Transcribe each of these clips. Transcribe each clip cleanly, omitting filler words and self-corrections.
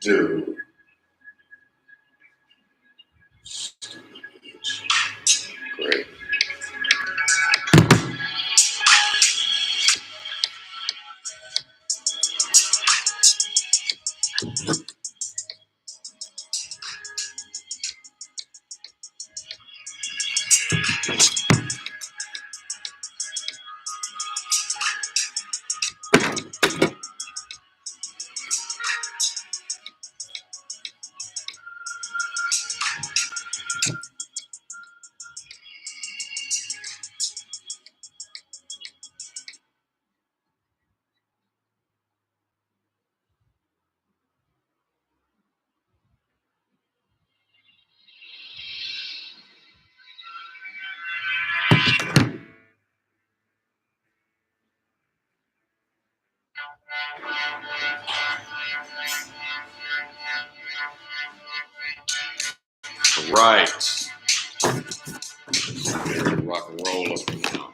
Do. Great. Right. Rock and roll up now.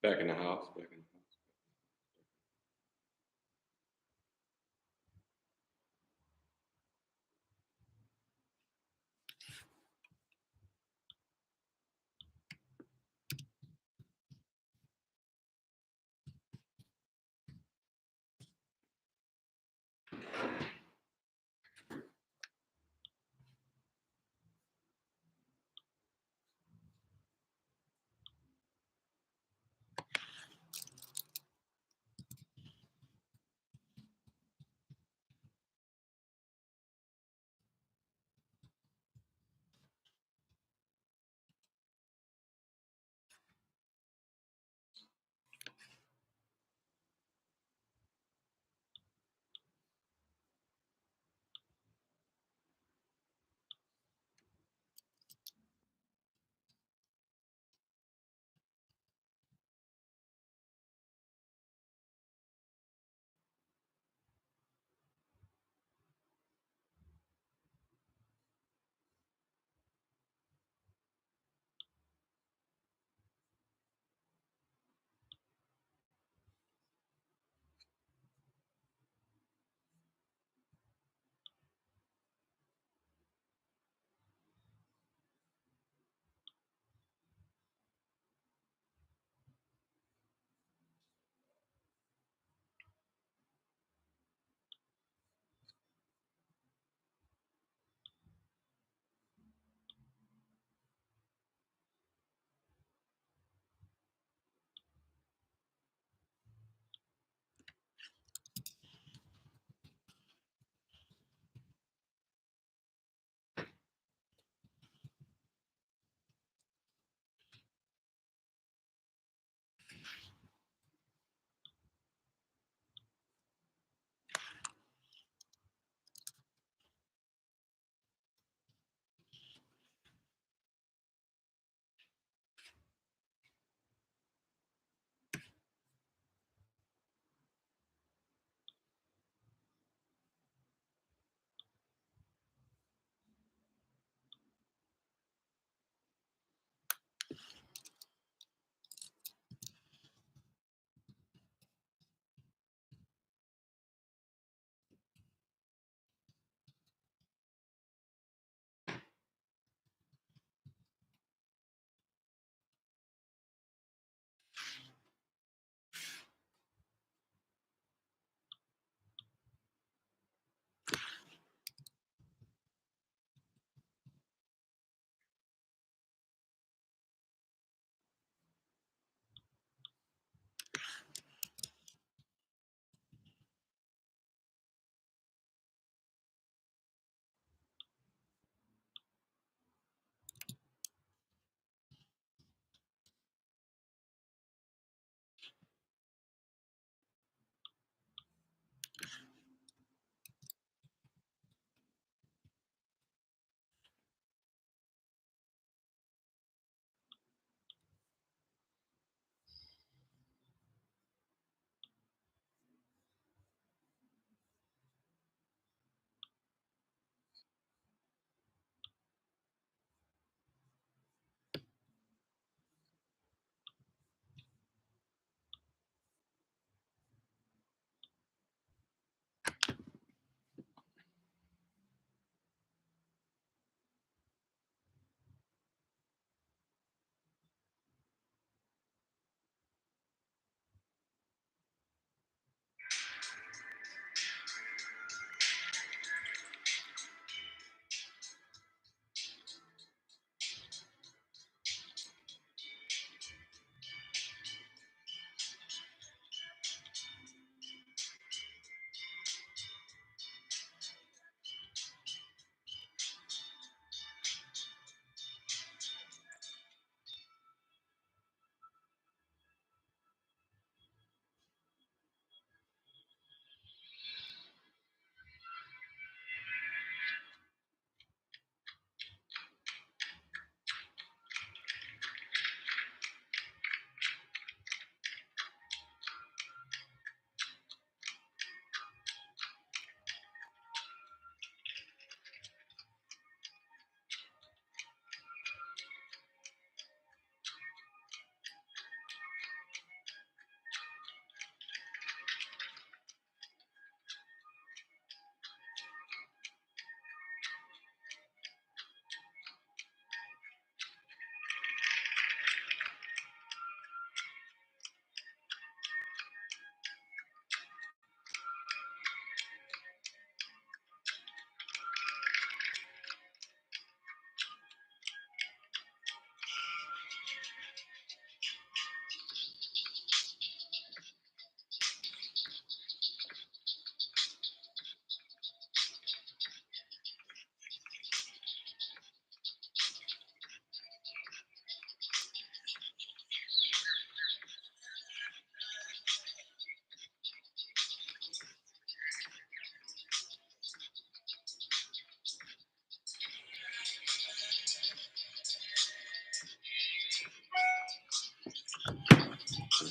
Back in the house. Back in the house.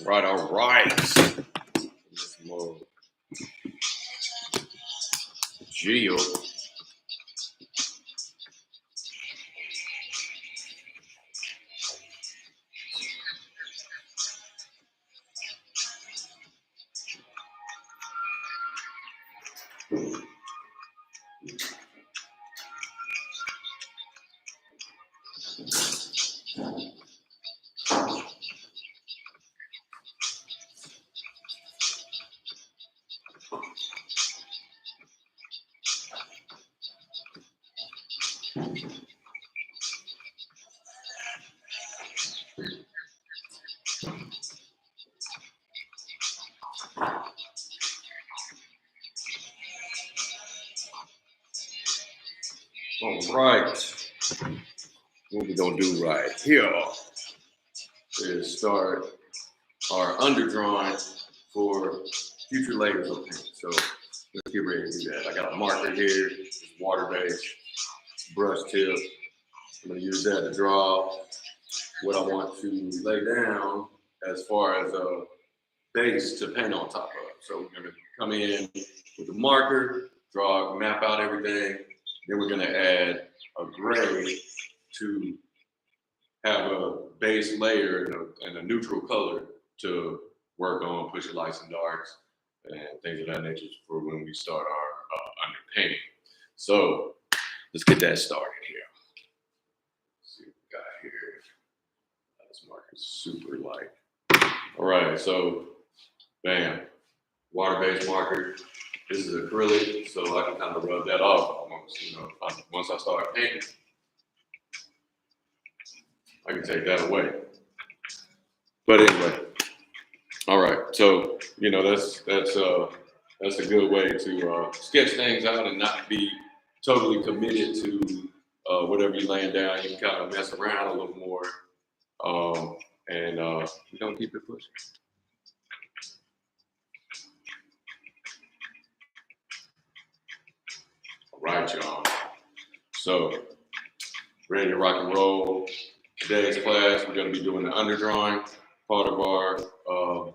Right, all right. This more Geo. All right. What we gonna do right here is start our underdrawing for future layers of paint. So let's get ready to do that. I got a marker here, it's water based, brush tip. I'm gonna use that to draw what I want to lay down as far as a base to paint on top of. So we're gonna come in with the marker, draw, map out everything. Then we're gonna add a gray to have a base layer and a neutral color to work on, push your lights and darks and things of that nature for when we start our underpainting. So let's get that started here. Let's see what we got here. This marker is super light. All right, so bam, water-based marker. This is acrylic, so I can kind of rub that off almost. You know, once I start painting, I can take that away. But anyway, all right. So you know that's a good way to sketch things out and not be totally committed to whatever you're laying down. You can kind of mess around a little more, and you don't keep it pushing. All right, y'all. So ready to rock and roll. Today's class, we're going to be doing the underdrawing part of our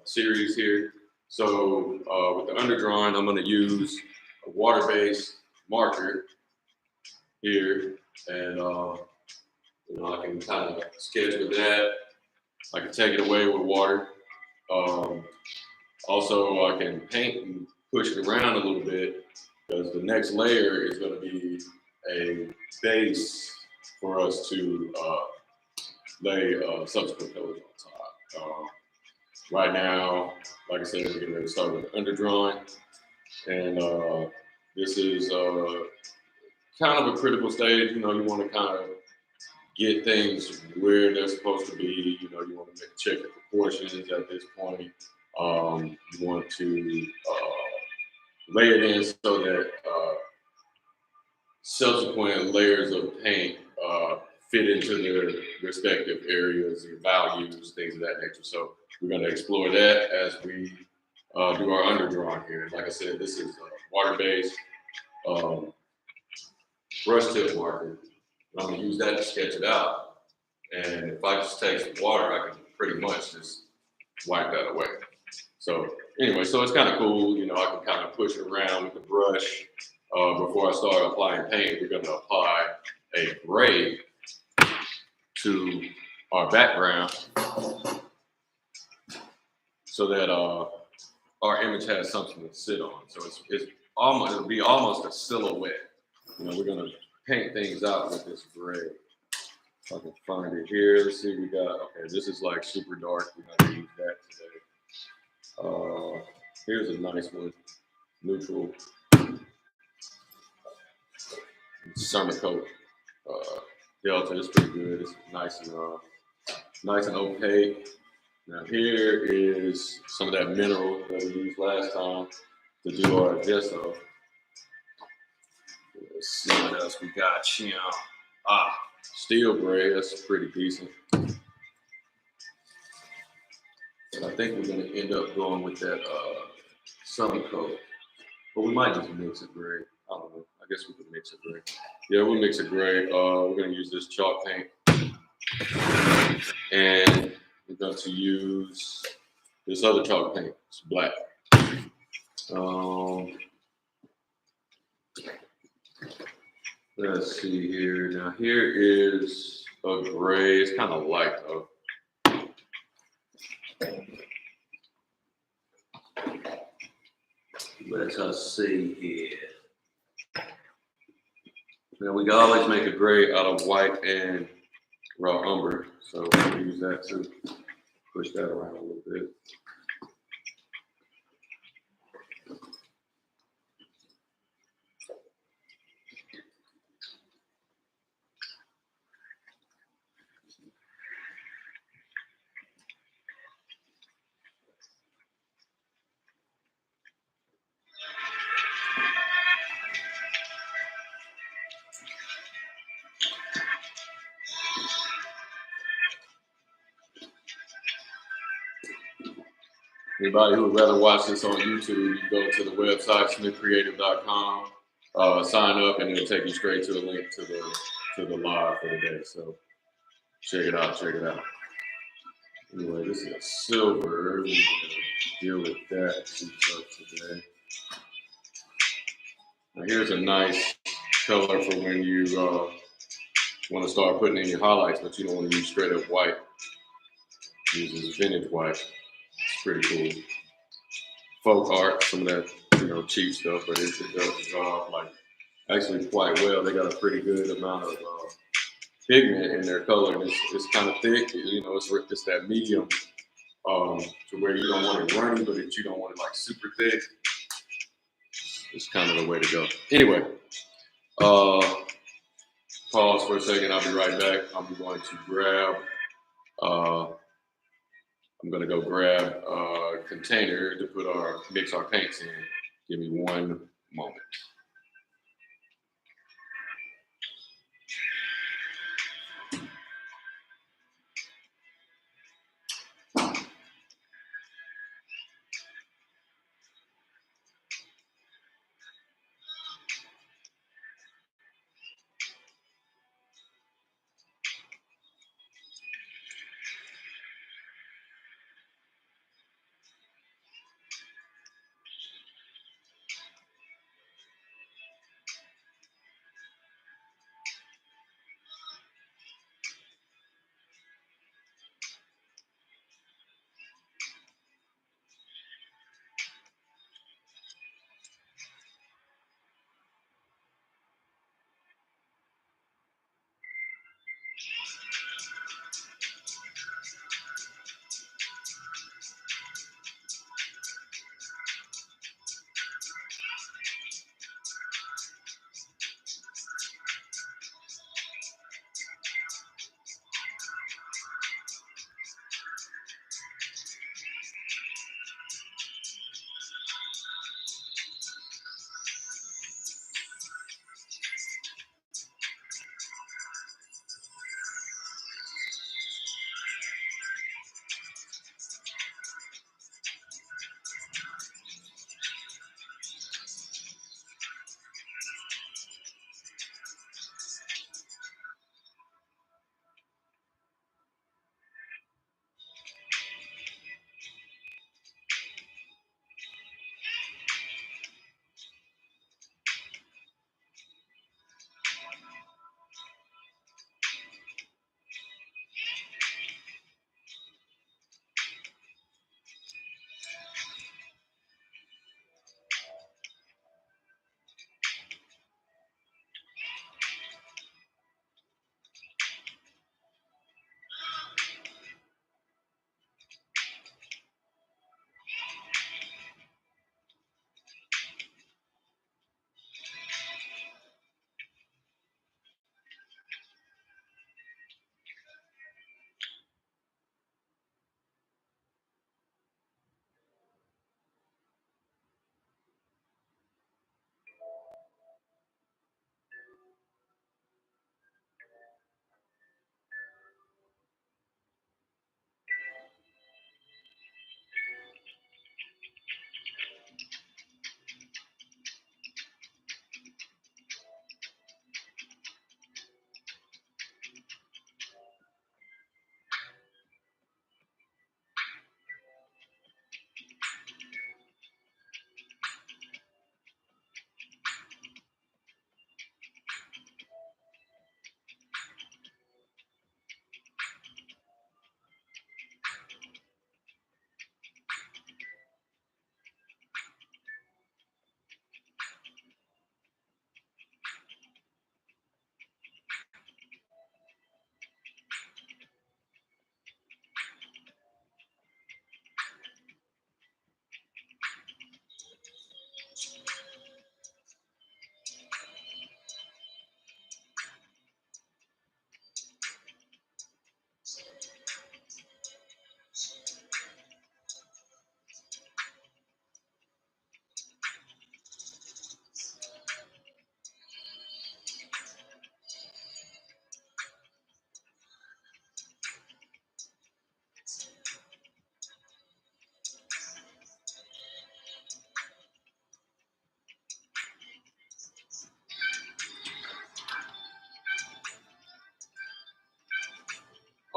series here. So with the underdrawing, I'm going to use a water-based marker here, and you know, I can kind of sketch with that. I can take it away with water. Also, I can paint and push it around a little bit because the next layer is going to be a base for us to lay subsequent colors on top. Right now, like I said, we're going to start with underdrawing, and this is kind of a critical stage. You know, you want to kind of get things where they're supposed to be. You know, you want to check the proportions at this point. You want to lay it in so that subsequent layers of paint fit into their respective areas, their values, things of that nature. So we're going to explore that as we do our underdrawing here. Like I said, this is water-based brush tip marker. I'm going to use that to sketch it out. And if I just take some water, I can pretty much just wipe that away. So anyway, so it's kind of cool. You know, I can kind of push it around with the brush. Before I start applying paint, we're going to apply a gray to our background so that our image has something to sit on. So it'll be almost a silhouette. You know, we're going to paint things out with this gray. If I can find it here. Let's see, we got, okay, this is like super dark. We're going to use that today. Here's a nice one, neutral summer coat. Delta is pretty good. It's nice and opaque. Now here is some of that mineral that we used last time to do our gesso. Let's see what else we got here. Steel gray, that's pretty decent. And I think we're going to end up going with that summer coat. But we might just mix it gray. I don't know. I guess we could mix it gray. Yeah, we'll mix it gray. We're going to use this chalk paint. And we're going to use This other chalk paint is black. Let's see here. Now here is a gray. It's kind of light though. Let us see here. Now we can always make a gray out of white and raw umber, so we'll use that to push that around a little bit. Anybody who would rather watch this on YouTube, you go to the website smithcreativ.com, sign up, and it'll take you straight to the link to the live for the day. So check it out, check it out. Anyway, this is a silver. We're gonna deal with that today. Now here's a nice color for when you want to start putting in your highlights, but you don't want to use straight up white. Use this vintage white. It's pretty cool. Folk art, some of that, cheap stuff, but it does draw off like actually quite well. They got a pretty good amount of pigment in their color, and it's kind of thick. It's that medium to where you don't want it runny, but you don't want it like super thick. It's kind of the way to go. Anyway, pause for a second. I'll be right back. I'm going to go grab a container to mix our paints in. Give me one moment.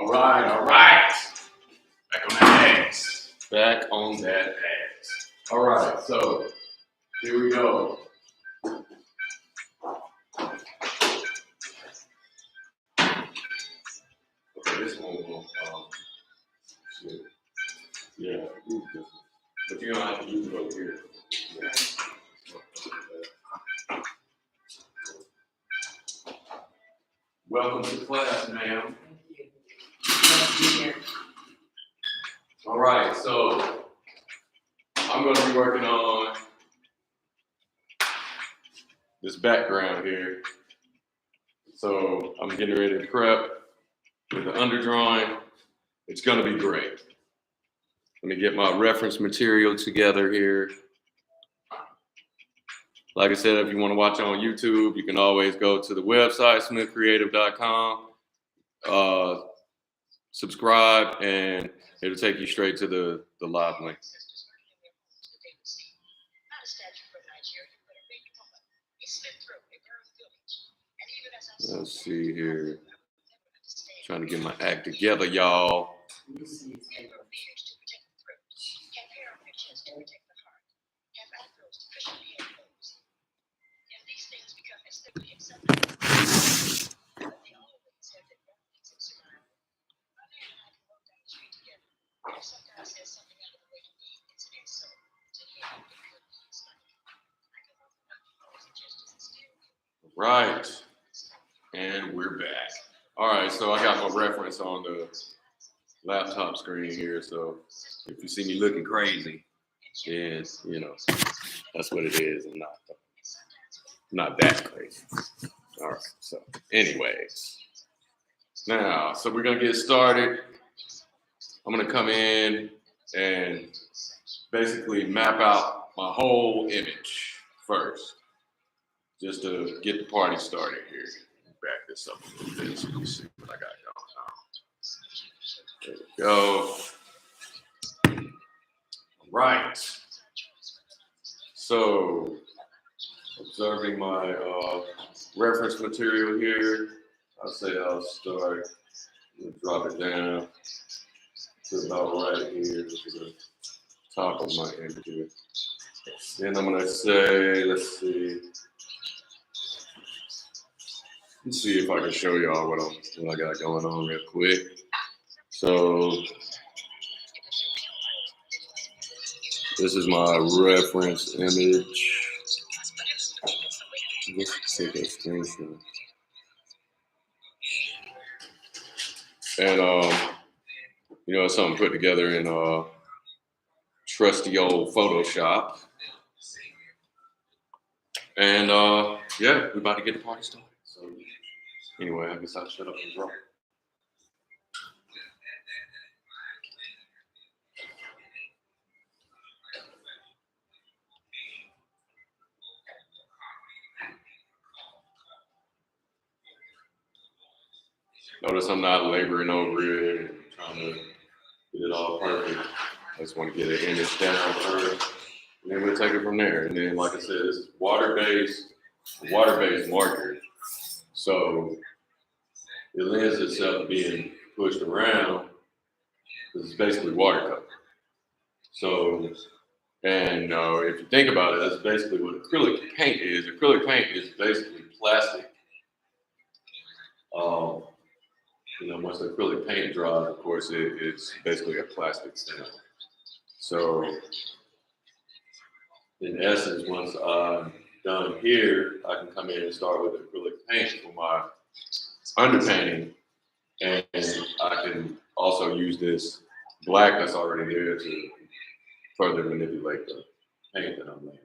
All right. Back on that ass. Back on that ass. All right, so here we go. Okay, this one will, yeah, but you don't have to use it over here. Yeah. Welcome to class, ma'am. All right, so I'm going to be working on this background here. So I'm getting ready to prep with the underdrawing. It's going to be great. Let me get my reference material together here. Like I said, if you want to watch on YouTube, you can always go to the website, smithcreativ.com, subscribe, and it'll take you straight to the live link. Let's see here. Trying to get my act together, y'all. Right, and we're back. All right, so I got my reference on the laptop screen here, so if you see me looking crazy, then, you know, that's what it is. I'm not that crazy. All right, so anyways, now, so we're gonna get started. I'm gonna come in and basically map out my whole image first, just to get the party started here. Back this up a little bit so you see what I got going on. There we go. All right. So, observing my reference material here, I'll say I'll start, drop it down to about right here to the top of my image here. Then I'm gonna say, let's see if I can show y'all what I got going on real quick. So this is my reference image. Let's take a screenshot. And you know, it's something put together in trusty old Photoshop. And yeah, we're about to get the party started. So anyway, I guess I'll shut up and draw. Notice I'm not laboring over it and trying to get it all perfect. I just want to get an image down first, and then we'll take it from there. And then, like I said, this is water-based marker. So it lends itself to being pushed around. This is basically watercolor. So, and if you think about it, that's basically what acrylic paint is. Acrylic paint is basically plastic. You know, once the acrylic paint dries, of course, it's basically a plastic film. So, in essence, once I'm done here, I can come in and start with acrylic paint for my underpainting, and I can also use this black that's already there to further manipulate the paint that I'm laying.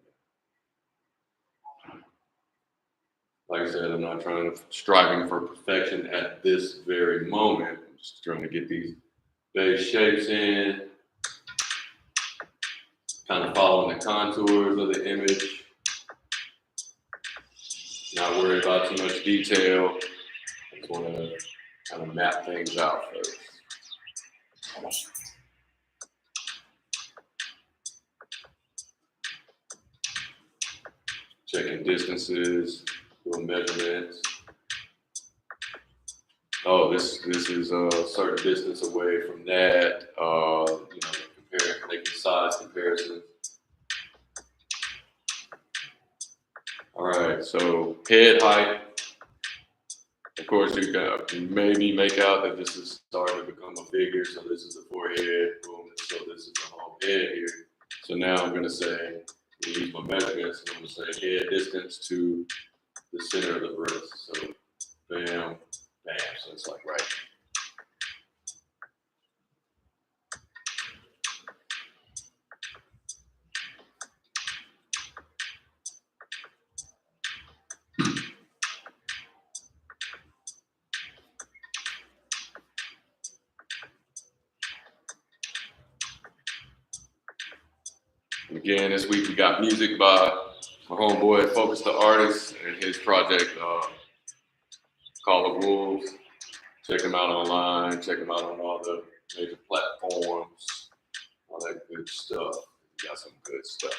Like I said, I'm not striving for perfection at this very moment. I'm just trying to get these base shapes in, kind of following the contours of the image. Not worry about too much detail. I just want to kind of map things out first. Checking distances, doing measurements. Oh, this is a certain distance away from that. Making size comparison. All right, so head height. Of course, you can maybe make out that this is starting to become a figure. So this is the forehead, boom. So this is the whole head here. So now I'm going to say, use my measurements. I'm going to say head distance to the center of the breast. So bam, bam. So it's like right. And again, this week we got music by my homeboy Focus the Artist and his project called The Wolves. Check him out online. Check him out on all the major platforms. All that good stuff. He got some good stuff.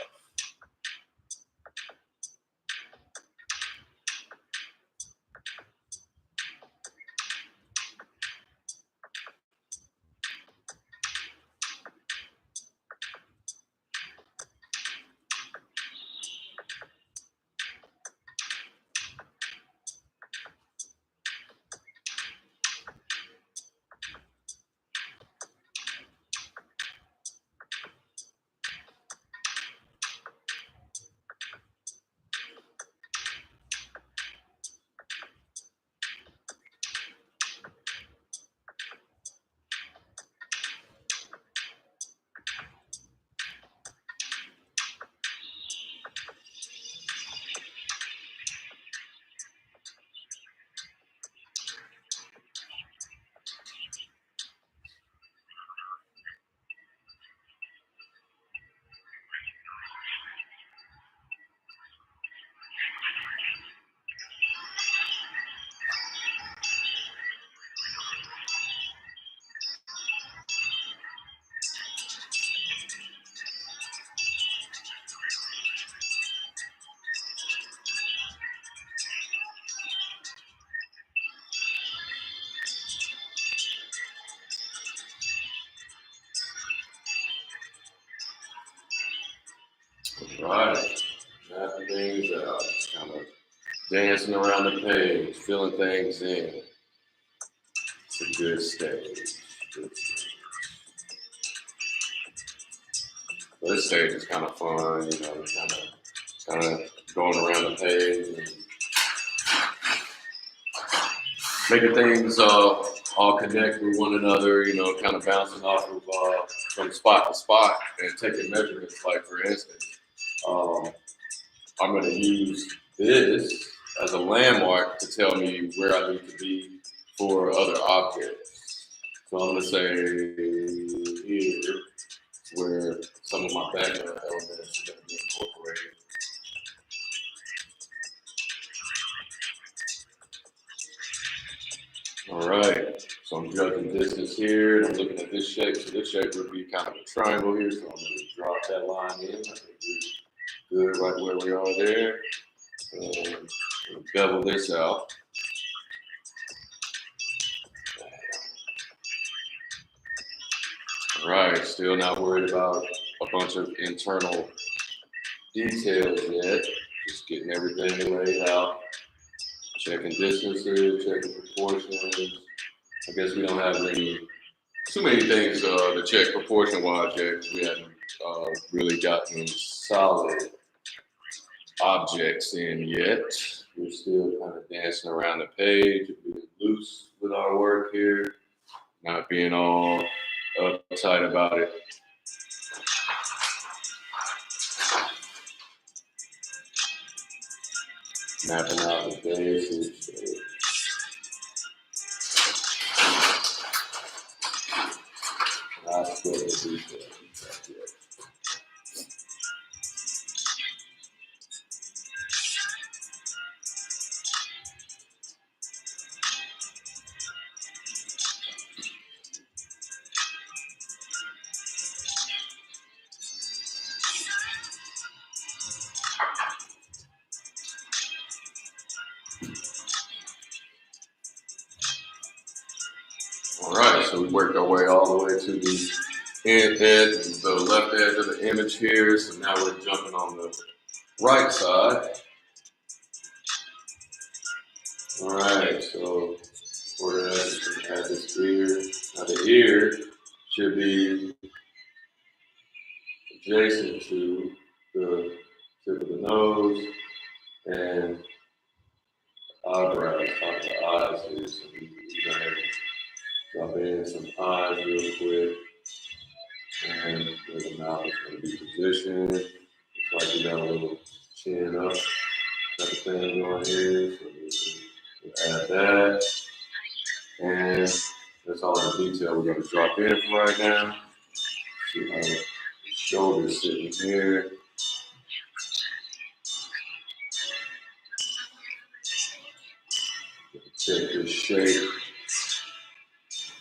Right. Mapping things out. Just kind of dancing around the page, filling things in. It's a good stage. But this stage is kind of fun, kind of going around the page and making things all connect with one another, kind of bouncing off of from spot to spot and taking measurements. Like, for instance, um, I'm going to use this as a landmark to tell me where I need to be for other objects. So I'm going to say here where some of my background elements are going to be incorporated. All right, so I'm judging distance here, and I'm looking at this shape. So this shape would be kind of a triangle here, so I'm going to drop that line in. I think we're good right where we are there. And bevel this out. All right, still not worried about a bunch of internal details yet. Just getting everything laid out. Checking distances, checking proportions. I guess we don't have too many things to check proportion wise yet. We haven't really gotten solid objects in yet. We're still kind of dancing around the page, being loose with our work here, not being all uptight about it. Mapping out the basics. Not good at detail. so we worked our way all the way to the edge, the left edge of the image here. So now we're jumping on the right side. All right, so for that, we have this ear. Now the ear should be adjacent to the tip of the nose and eyebrows, top of the eyes here. So we go ahead and drop in some eyes real quick. And where the mouth is going to be positioned. Looks like we got a little chin up type of thing going here. So we'll add that. And that's all the detail we're going to drop in for right now. See how the shoulder's sitting here. Check this shape.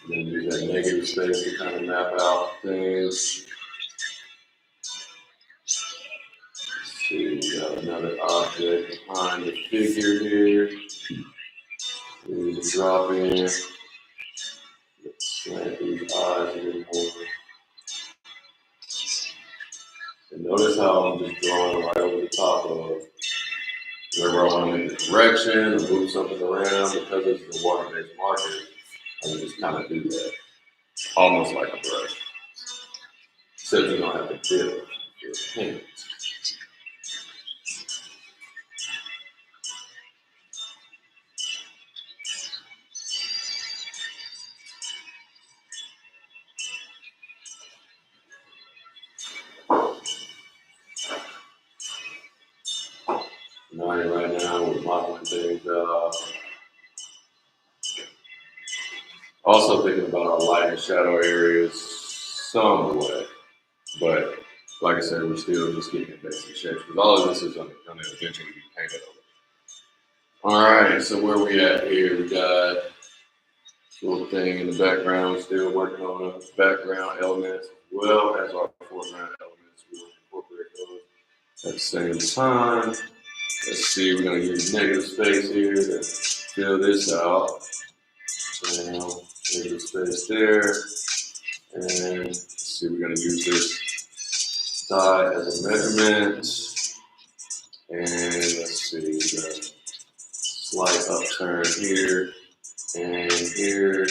And then use that negative space to kind of map out things. Let's see, we got another object behind the figure here. We need to drop in. Slant these eyes a little more. And notice how I'm just drawing right over the top of wherever I want to make a correction or move something around. Because it's the water-based marker, I can just kind of do that. Almost like a brush. Except you don't have to dip your paint. Right now, we're modeling things out. Also thinking about our light and shadow areas somewhat. But like I said, we're still just getting in basic shapes. Because all of this is going to eventually be painted over. All right, so where we at here? We got this little thing in the background. We're still working on the background elements as well as our foreground elements. We'll incorporate those at the same time. Let's see, we're going to use negative space here to fill this out. Now, negative space there. And let's see, we're going to use this side as a measurement. And let's see, we're going to slight upturn here and here.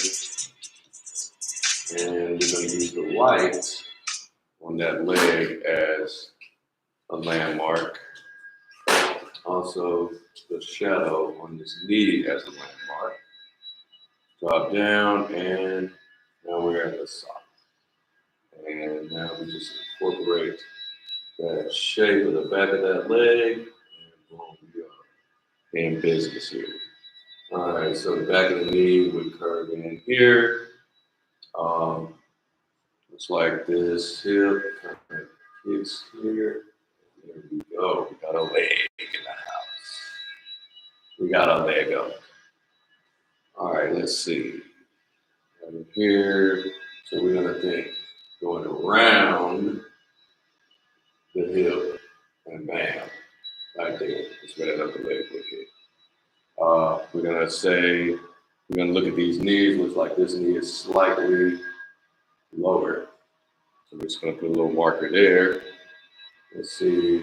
And we're going to use the light on that leg as a landmark. Also, the shadow on this knee as a landmark. Drop down, and now we're at the sock. And now we just incorporate that shape of the back of that leg, and boom, we are in business here. All right, so the back of the knee would curve in here. Looks like this hip kind of hits here. There we go. We got a leg in the house. We got a leg up. All right, let's see. Over here. So we're going to think going around the hip and bam, right there. That's where that upper leg would hit. We're going to say, we're going to look at these knees. Looks like this knee is slightly lower. So we're just going to put a little marker there. Let's see,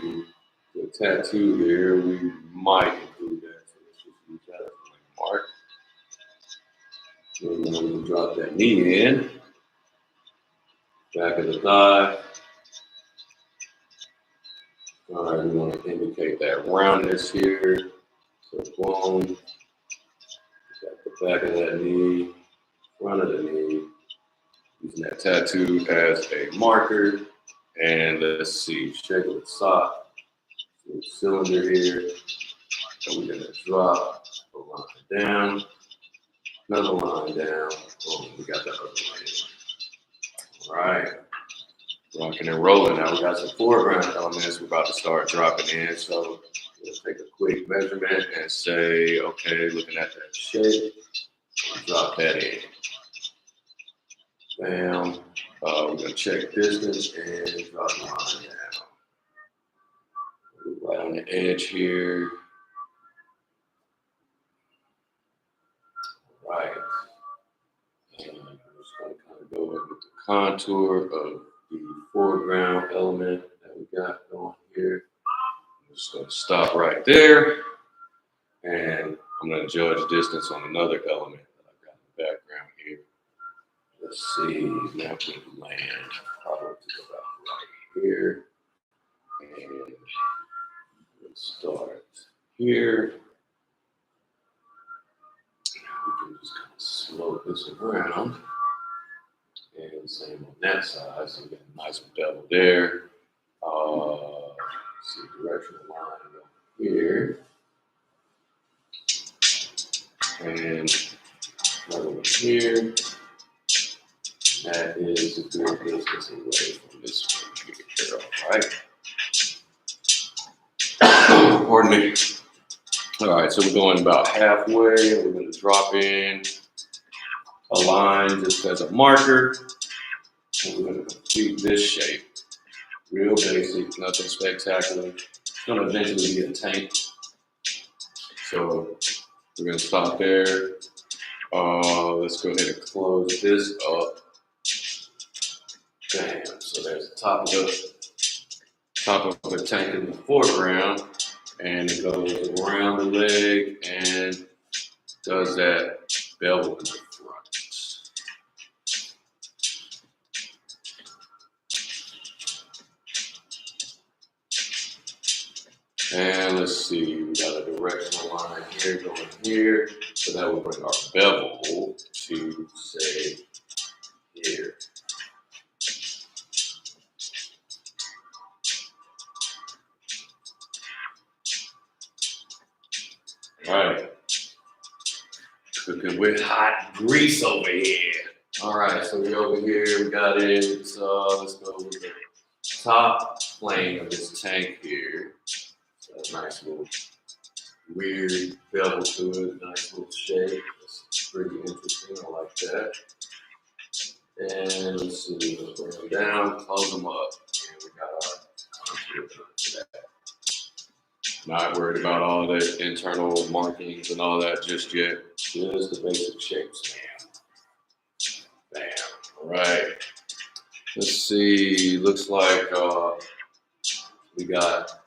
the tattoo here, we might include that. So let's just use that as a mark. And then we can drop that knee in. Back of the thigh. All right, we want to indicate that roundness here. So boom. Got the back of that knee, front of the knee. Using that tattoo as a marker. And let's see, shape of the sock. Little cylinder here. So we're going to drop a line down. Another line down. Boom, we got that other line. All right. Rocking and rolling. Now we got some foreground elements we're about to start dropping in. So we'll take a quick measurement and say, okay, looking at that shape, drop that in. Bam. We're going to check distance and drop the line down. Right on the edge here. Right. And I'm just going contour of the foreground element that we got going here. I'm just going to stop right there, and I'm going to judge distance on another element that I've got in the background here. Let's see, now we can land probably about right here, and we'll start here. We can just kind of slope this around, and same on that side. So we got a nice bevel there. Let's see, directional line here, and another one here. That is a good distance away from this one here. All right. Pardon me. All right, so we're going about halfway. We're going to drop in a line just as a marker. And we're going to complete this shape. Real basic, nothing spectacular. It's going to eventually be a tank. So we're going to stop there. Let's go ahead and close this up. Bam. So there's the top of the tank in the foreground. And it goes around the leg and does that bevel in the front. And let's see, we got a directional line here going here. So that will bring our bevel to, say, here. All right. Cooking with hot grease over here. All right, so we're over here. We got it. Let's go with the top plane of this tank here. So a nice little weird bevel to it. Nice little shape. It's pretty interesting. I like that. And let's see. Let's bring them down. Close them up. And we got our contour done for that. Not worried about all the internal markings and all that just yet. Just the basic shapes, man. Bam. All right. Let's see. Looks like we got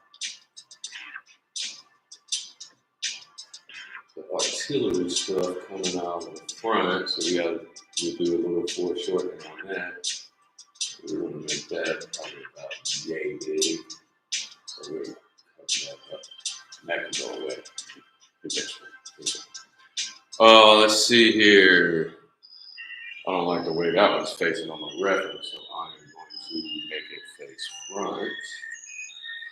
the artillery stuff coming out in the front, so we'll do a little foreshortening on that. We want to make that probably about yay big. So we're going to cover that up. And that can go away eventually. Let's see here. I don't like the way that was facing on the reference, so I'm going to make it face front.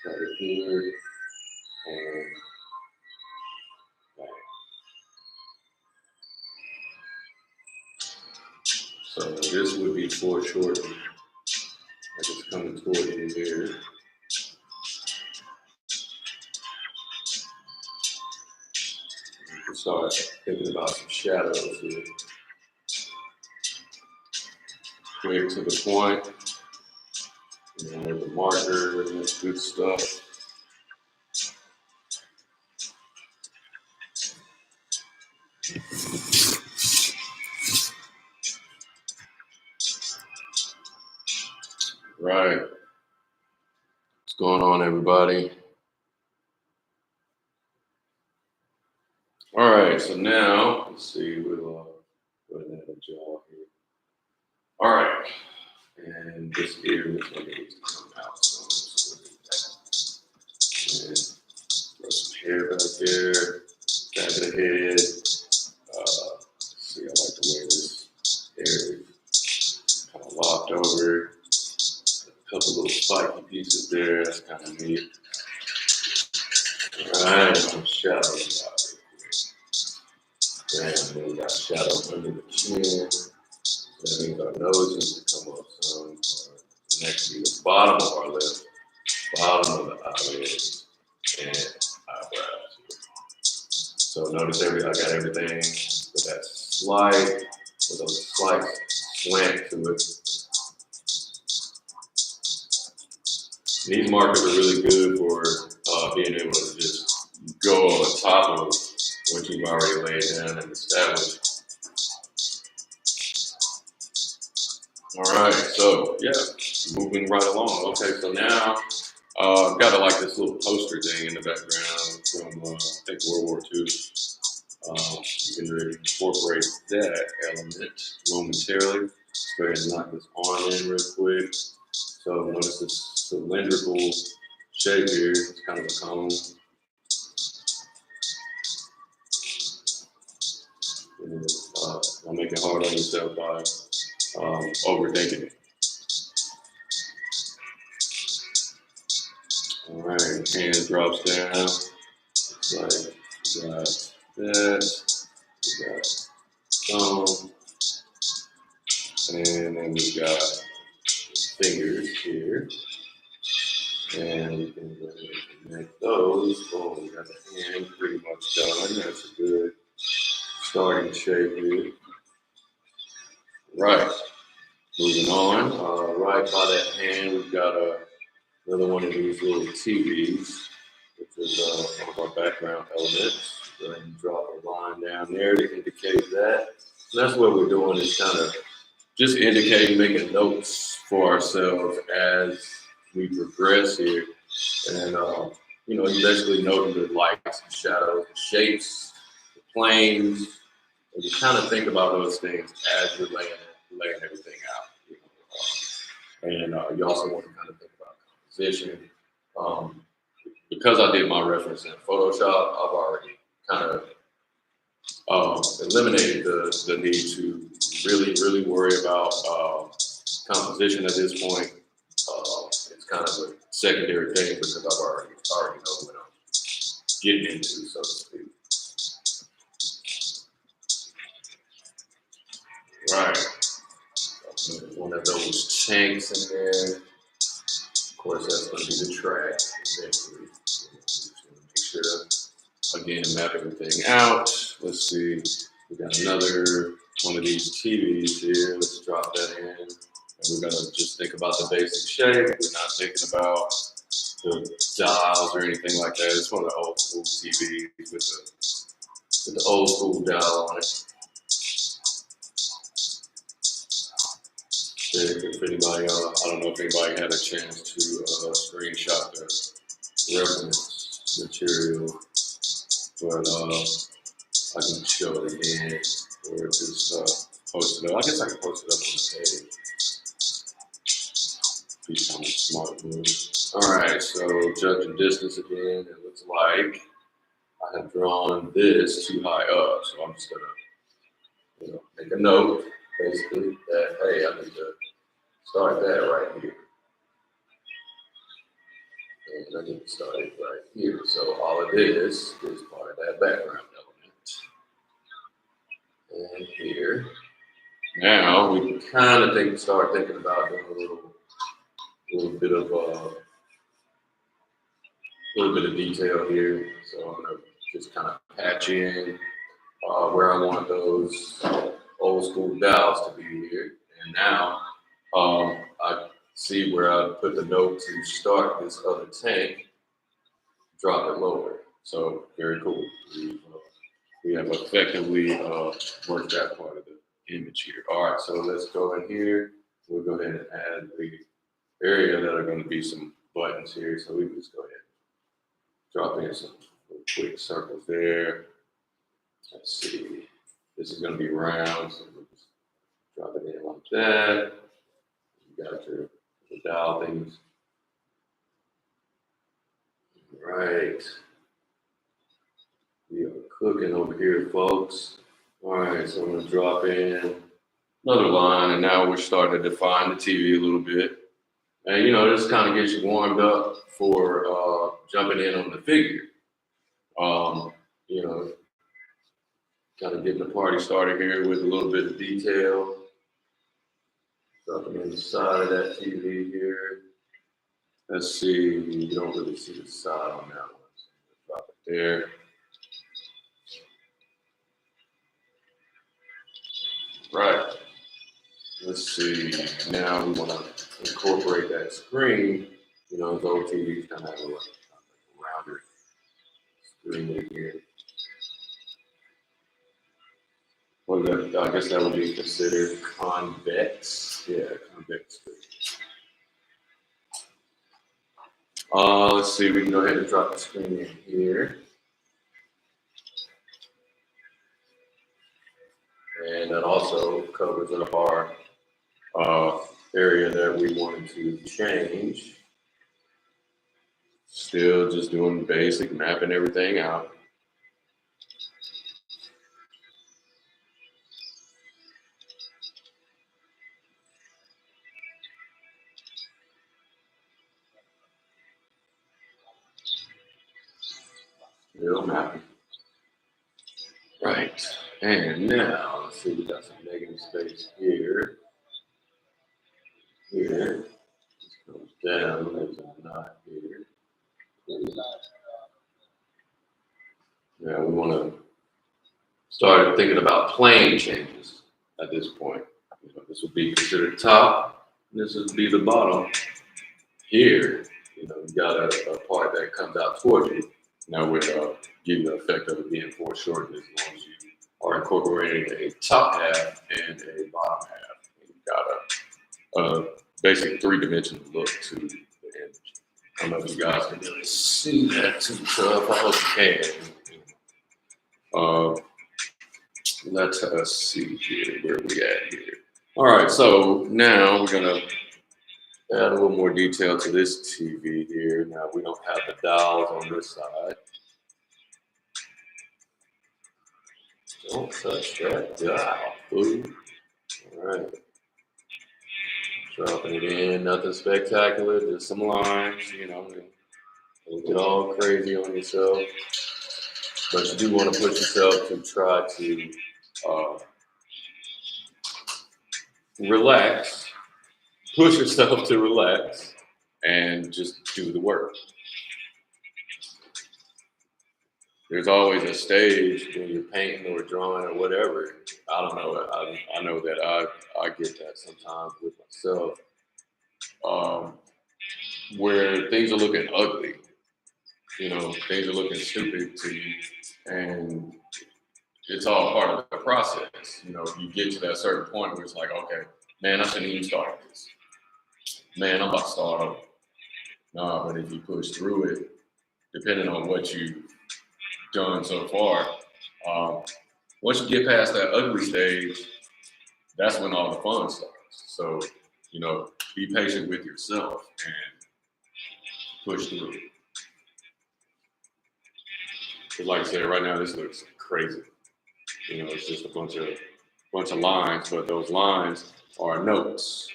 Cut it here, and bang. So this would be foreshortened. Like it's coming toward you here. You can start thinking about some shadows here. Quick to the point. You know, the marker and this good stuff. Right. What's going on, everybody? All right, so now, let's see, we'll go ahead and have a jaw here. All right, and this ear one needs to come out. So and throw some hair back there, back of the head. Let's see, I like the way this hair is kind of lopped over. A couple little spiky pieces there, that's kind of neat. All right, some shadows out there. And then we got shadows under the chin. That means our nose needs to come up some. Next to the bottom of our lip, bottom of the eyelids, and eyebrows. So notice I got everything with that slight slant to it. These markers are really good for being able to just go on top of what you've already laid down and established. All right, so yeah, moving right along. Okay, so now I've got like this little poster thing in the background from I think World War II. You can really incorporate that element momentarily. Let's go ahead and knock this arm in real quick. So notice this cylindrical shape here. It's kind of a cone. Don't make it hard on yourself by overthinking it. All right, hand drops down. It's like you got that, you got thumb, and then we got fingers here. And we can go ahead and connect those. Oh, we got the hand pretty much done. That's a good starting shape here. Right. Moving on. Right by that hand, we've got another one of these little TVs, which is one of our background elements. Go ahead and drop a line down there to indicate that. And that's what we're doing is kind of just indicating, making notes for ourselves as we progress here. And, you basically noting the lights and shadows, the shapes, the planes, and you kind of think about those things as you're laying everything out. And you also want to kind of think about composition. Because I did my reference in Photoshop, I've already kind of eliminated the need to really worry about composition at this point. It's kind of a secondary thing because I've already know what I'm getting into, so to speak. Right. One of those shanks in there. Of course, that's going to be the track eventually. Just want to make sure, again, map everything out. Let's see. We got another one of these TVs here. Let's drop that in. And we're going to just think about the basic shape. We're not thinking about the dials or anything like that. It's one of the old school TVs with the old school dial on it. If anybody, I don't know if anybody had a chance to screenshot the reference material, but I can show it again, or just post it up. I guess I can post it up on the page. Be kind of smart move. All right, so judging distance again, it looks like I have drawn this too high up, so I'm just gonna, make a note, basically, that hey, I need to start that right here. And I need to start it right here. So all of this is part of that background element. And here. Now we can kind of start thinking about doing a little bit of detail here. So I'm gonna just kind of patch in where I want those old school dials to be here. And now I see where I put the note to start this other tank, drop it lower. So very cool. We have effectively worked that part of the image here. All right, so let's go in here. We'll go ahead and add the area that are going to be some buttons here. So we can just go ahead and drop in some quick circles there. Let's see. This is going to be round, so we'll just drop it in like that. You got your dial things. Right. We are cooking over here, folks. All right, so I'm going to drop in another line, and now we're starting to define the TV a little bit. And, this kind of gets you warmed up for jumping in on the figure. Kind of getting the party started here with a little bit of detail. Dropping in the side of that TV here. Let's see, you don't really see the side on that one. So drop it there. Right. Let's see. Now we want to incorporate that screen. Those old TVs kind of have a rounder screen here. Well, that, I guess that would be considered convex. Yeah, convex. Let's see, we can go ahead and drop the screen in here. And that also covers up our area that we wanted to change. Still just doing basic, mapping everything out. Still mapping. Right. And now, let's see, we got some negative space here. Here. This comes down, there's a knot here. Now we want to start thinking about plane changes at this point. You know, this would be considered top, and this would be the bottom. Here, you know, you got a part that comes out towards you. Now we're getting the effect of it being foreshortened as long as you are incorporating a top half and a bottom half. You've got a basic three-dimensional look to the image. I don't know if you guys can really see that too tough. I hope you can. Let us see here where we at here. All right, so now we're gonna add a little more detail to this TV here. Now we don't have the dials on this side. Don't touch that dial, fool. All right. Dropping it in, nothing spectacular, just some lines, you know, don't get all crazy on yourself. But you do want to push yourself to try to relax, push yourself to relax, and just do the work. There's always a stage when you're painting or drawing or whatever. I don't know. I know that I get that sometimes with myself, where things are looking ugly. You know, things are looking stupid to you, and it's all part of the process. You know, you get to that certain point where it's like, okay, man, I shouldn't even start this. Man, I'm about to start over. No, but if you push through it, depending on what you've done so far, once you get past that ugly stage, that's when all the fun starts. So, you know, be patient with yourself and push through. Because like I said, right now this looks crazy. You know, it's just a bunch of lines, but those lines are notes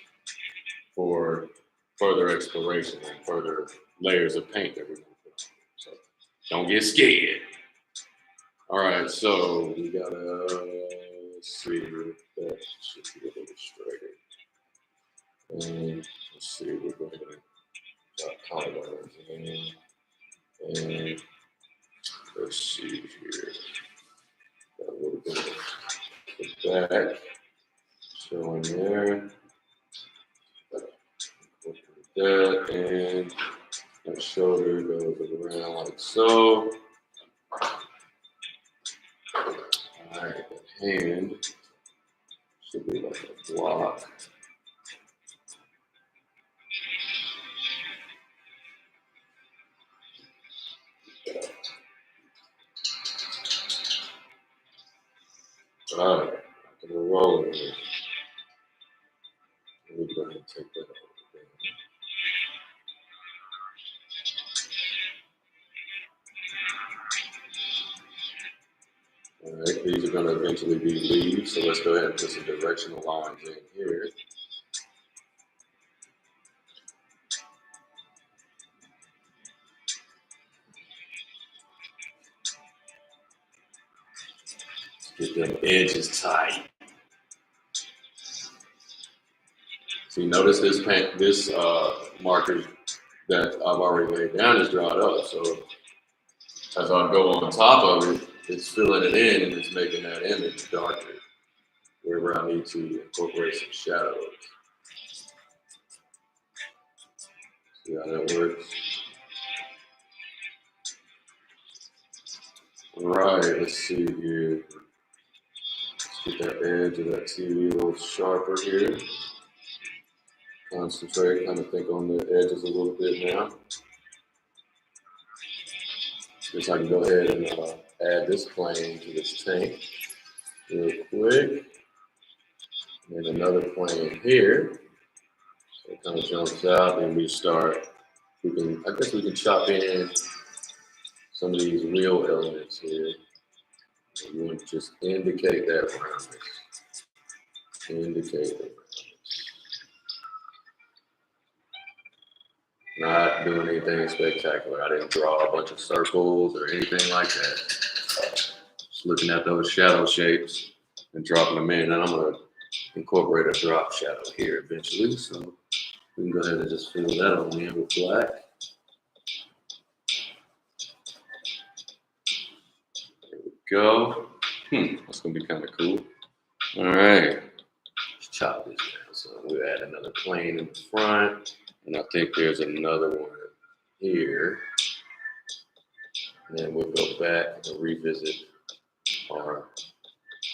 for further exploration and further layers of paint that we're going to put on. So don't get scared. All right, so we gotta see that should be a little straighter. And let's see, we're going to colors in, and let's see here. Got a little bit of the back showing there. That, and that shoulder goes around like so. All right, the hand should be like a block. All right, I'm gonna roll it. Let me go ahead and take that off. All right, these are going to eventually be leaves, so let's go ahead and put some directional lines in here. Get them edges tight. So you notice this paint, this marker that I've already laid down is dried up. So as I go on top of it, it's filling it in and it's making that image darker wherever I need to incorporate some shadows. See how that works? All right, let's see here. Let's get that edge of that TV a little sharper here. Concentrate, kind of think on the edges a little bit now. Guess I can go ahead and add this plane to this tank real quick. And another plane here. So it kind of jumps out, and we start. I guess we can chop in some of these real elements here. You want to just indicate that roundness. Indicate it. Not doing anything spectacular. I didn't draw a bunch of circles or anything like that. Just looking at those shadow shapes and dropping them in. And I'm going to incorporate a drop shadow here eventually. So we can go ahead and just fill that on in with black. There we go. That's going to be kind of cool. All right. Let's chop this down. So we'll add another plane in the front. And I think there's another one here. And then we'll go back and revisit our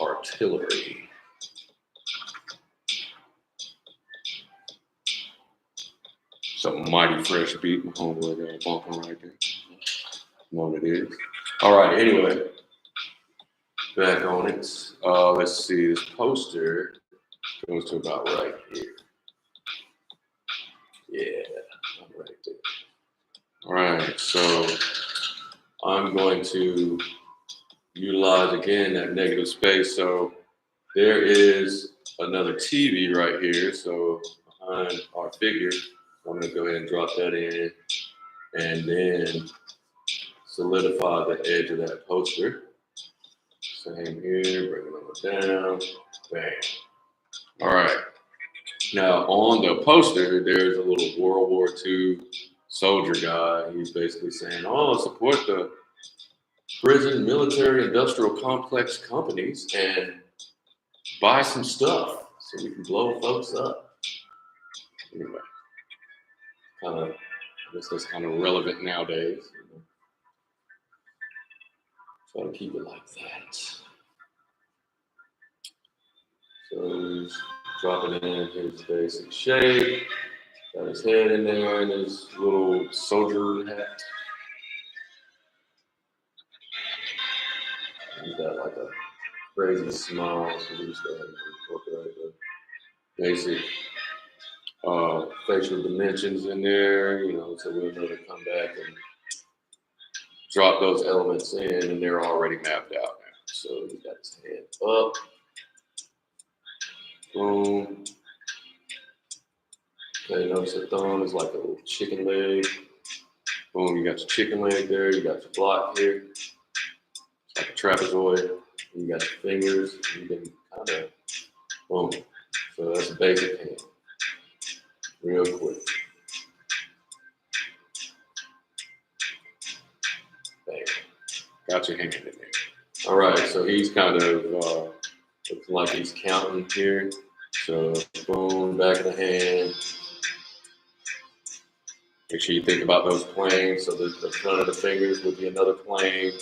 artillery. Some mighty fresh beat. My homeboy got a bump on right there. You know what it is. All right, anyway. Back on it. Let's see. This poster goes to about right here. Yeah, right there. All right, so I'm going to utilize again that negative space. So there is another TV right here. So behind our figure, I'm going to go ahead and drop that in and then solidify the edge of that poster. Same here, bring it on down, bam. All right. Now on the poster, there's a little World War II soldier guy. He's basically saying, "Oh, support the prison, military, industrial complex companies and buy some stuff so we can blow folks up." Anyway, I guess that's kind of relevant nowadays. Try to keep it like that. So just drop it in his basic shape. Got his head in there and his little soldier hat. He's got like a crazy smile, so we just go ahead and incorporate the basic facial dimensions in there, so we'll know to come back and drop those elements in, and they're already mapped out now. So he's got his head up. Boom. Okay, notice the thumb is like a little chicken leg. Boom, you got your chicken leg there, you got your block here. It's like a trapezoid. You got your fingers, you can kind of, boom. So that's a basic hand. Real quick. Bam. Got your hand in there. All right, so he's kind of looking like he's counting here. So boom, back of the hand. Make sure you think about those planes. So the front of the fingers would be another plane.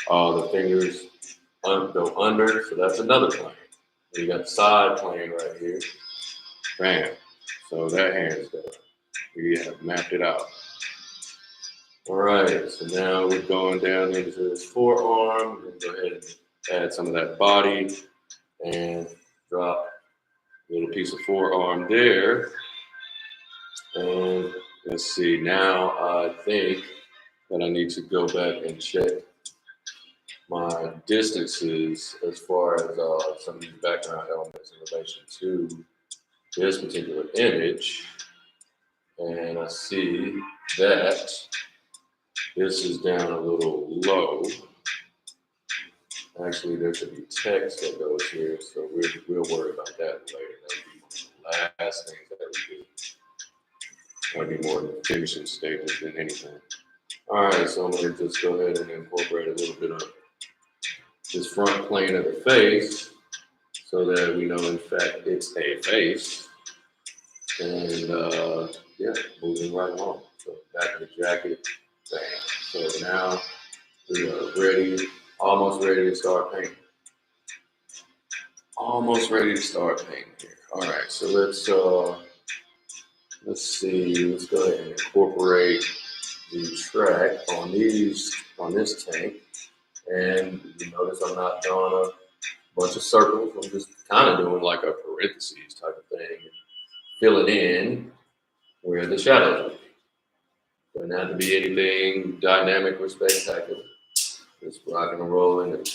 The fingers go under, so that's another plane. And you got the side plane right here. Bam. So that hand is done. We have mapped it out. All right, so now we're going down into his forearm. We're going to go ahead and add some of that body and drop a little piece of forearm there. And let's see, now I think that I need to go back and check my distances as far as some of these background elements in relation to this particular image. And I see that this is down a little low. Actually, there should be text that goes here, so we'll worry about that later. That'll be one of the last things that we do. That'll be more in the finishing stages than anything. All right, so I'm going to just go ahead and incorporate a little bit of this front plane of the face so that we know, in fact, it's a face. And yeah, moving right along. So back of the jacket, bam. So now we are ready, almost ready to start painting. almost ready to start painting here. All right, so let's see. Let's go ahead and incorporate the track on this tank. And you notice I'm not drawing a bunch of circles. I'm just kind of doing like a parentheses type of thing, filling in where the shadows would be. Doesn't have to be anything dynamic or spectacular. Just rocking and rolling and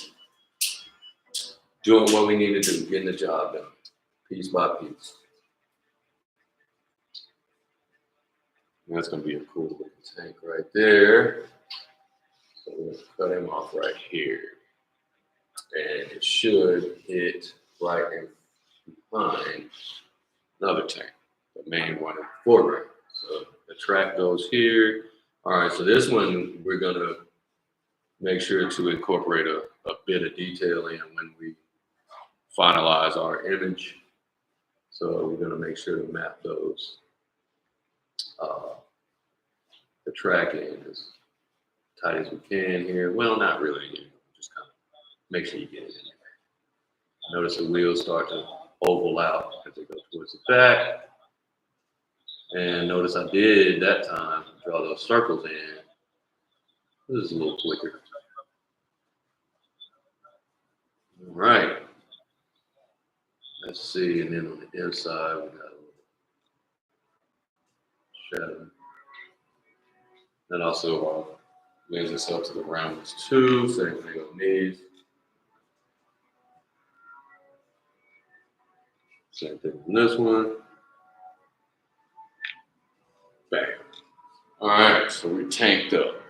doing what we need to do, getting the job done, piece by piece. And that's going to be a cool looking tank right there. So we're going to cut him off right here. And it should hit right in behind another tank, the main one in the foreground. So the track goes here. All right, so this one we're going to make sure to incorporate a bit of detail in when we finalize our image. So we're going to make sure to map those, the track in as tight as we can here. Well, not really, just kind of make sure you get it in there. Notice the wheels start to oval out as they go towards the back. And notice I did that time draw those circles in. This is a little quicker. All right. Let's see, and then on the inside, we got a little shadow. That also lends itself to the roundness too. Same thing on these. Same thing on this one. Bam. All right, so we tanked up.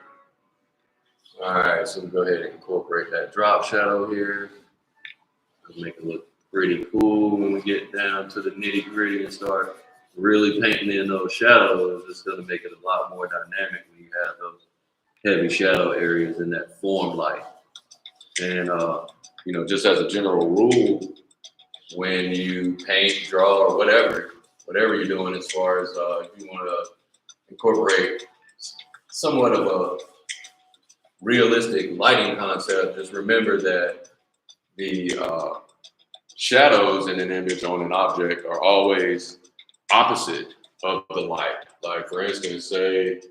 All right, so we'll go ahead and incorporate that drop shadow here. Make it look pretty cool when we get down to the nitty gritty and start really painting in those shadows. It's going to make it a lot more dynamic when you have those heavy shadow areas in that form light. And, just as a general rule, when you paint, draw, or whatever you're doing as far as if you want to incorporate somewhat of a realistic lighting concept, just remember that the shadows in an image on an object are always opposite of the light. Like for instance, say,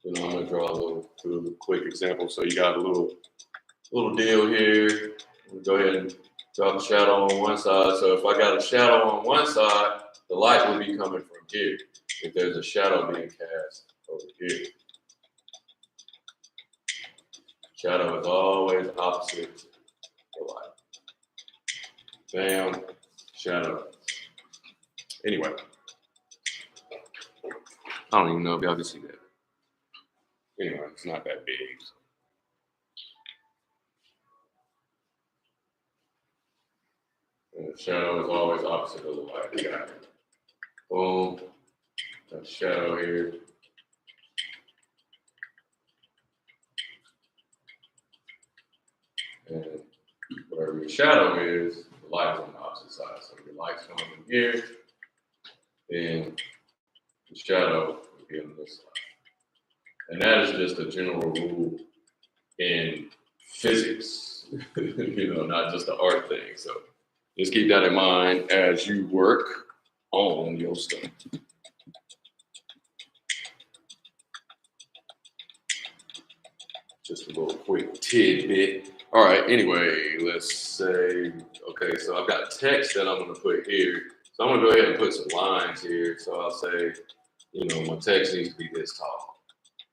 I'm gonna draw a little quick example. So you got a little deal here. We'll go ahead and draw the shadow on one side. So if I got a shadow on one side, the light will be coming from here. If there's a shadow being cast over here. Shadow is always opposite the light. Bam, shadow. Anyway, I don't even know if y'all can see that. Anyway, it's not that big. And the shadow is always opposite of the light. You got it. Boom. That shadow here. And wherever your shadow is, the light is on the opposite side. So if your light's coming from here, then the shadow will be on this side. And that is just a general rule in physics, not just the art thing. So just keep that in mind as you work on your stuff. Just a little quick tidbit. All right, anyway, let's say, okay, so I've got text that I'm gonna put here. So I'm gonna go ahead and put some lines here. So I'll say, my text needs to be this tall.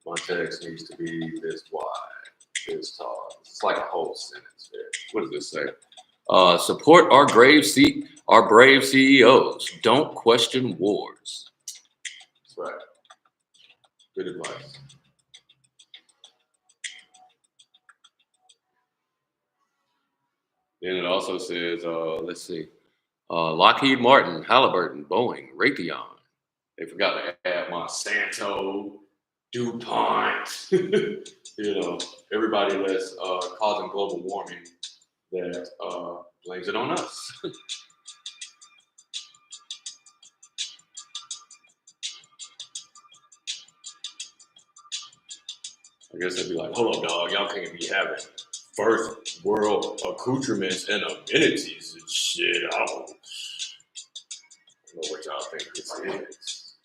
My text needs to be this wide, this tall. It's like a whole sentence there. What does this say? Support our brave CEOs. Don't question wars. That's right. Good advice. Then it also says, let's see, Lockheed Martin, Halliburton, Boeing, Raytheon. They forgot to add Monsanto, DuPont. Everybody that's causing global warming that blames it on us. I guess they'd be like, hold up, dog, y'all can't be having first world accoutrements and amenities and shit. I don't know what y'all think this is.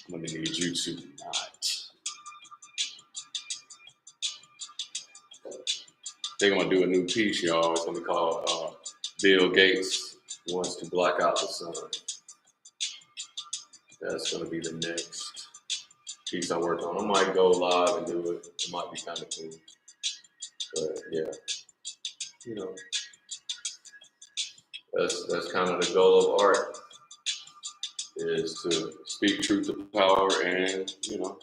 I'm gonna need you to not. They're gonna do a new piece, y'all. It's gonna be called Bill Gates Wants to Black Out the Sun. That's gonna be the next piece I work on. I might go live and do it. It might be kind of cool. But yeah, you know, that's kind of the goal of art, is to speak truth to power. And you know,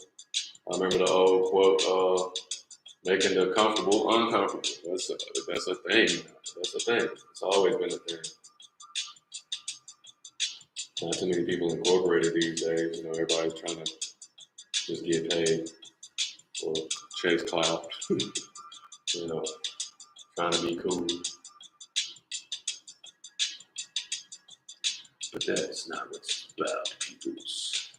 I remember the old quote, making the comfortable uncomfortable. That's a thing. That's a thing. It's always been a thing. Not too many people incorporate it these days. You know, everybody's trying to just get paid or chase clout. You know, trying to be cool. But that's not what it's about, peoples.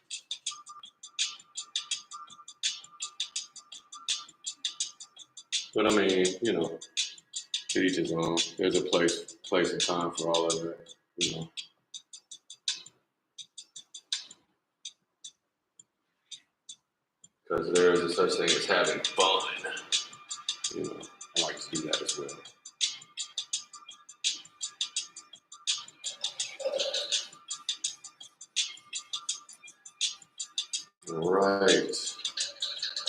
But I mean, you know, to each his own. There's a place and time for all of it, you know. Because there is a such thing as having fun. You know, I like to do that as well. All right.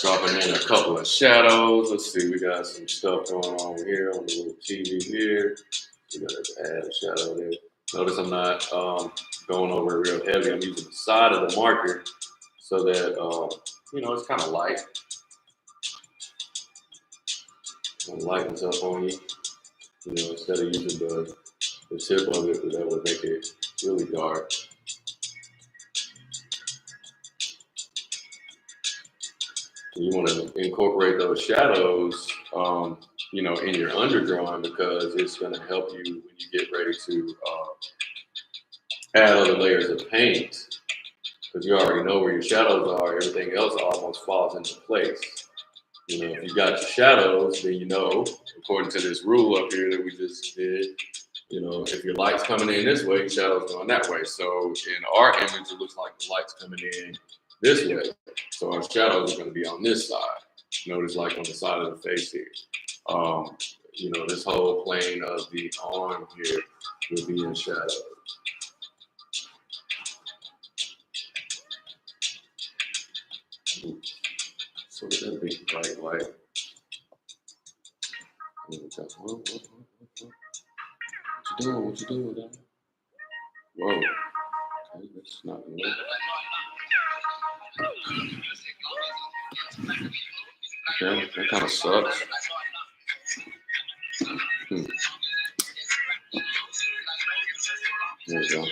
Dropping in a couple of shadows. Let's see, we got some stuff going on here on the little TV here. We got to add a shadow there. Notice I'm not going over it real heavy. I'm using the side of the marker so that, you know, it's kind of light. It lightens up on you. You know, instead of using the tip of it, that would make it really dark. You want to incorporate those shadows, you know, in your underdrawing, because it's going to help you when you get ready to add other layers of paint, because you already know where your shadows are. Everything else almost falls into place. You know, if you got your shadows, then you know, according to this rule up here that we just did, you know, if your light's coming in this way, your shadow's going that way. So in our image, it looks like the light's coming in this way. So our shadows are going to be on this side. Notice like on the side of the face here. You know, this whole plane of the arm here will be in shadow. So that'll be bright light. What you doing? What you doing, man? Whoa. Okay, that's not good. Okay, that kind of sucks. There we go.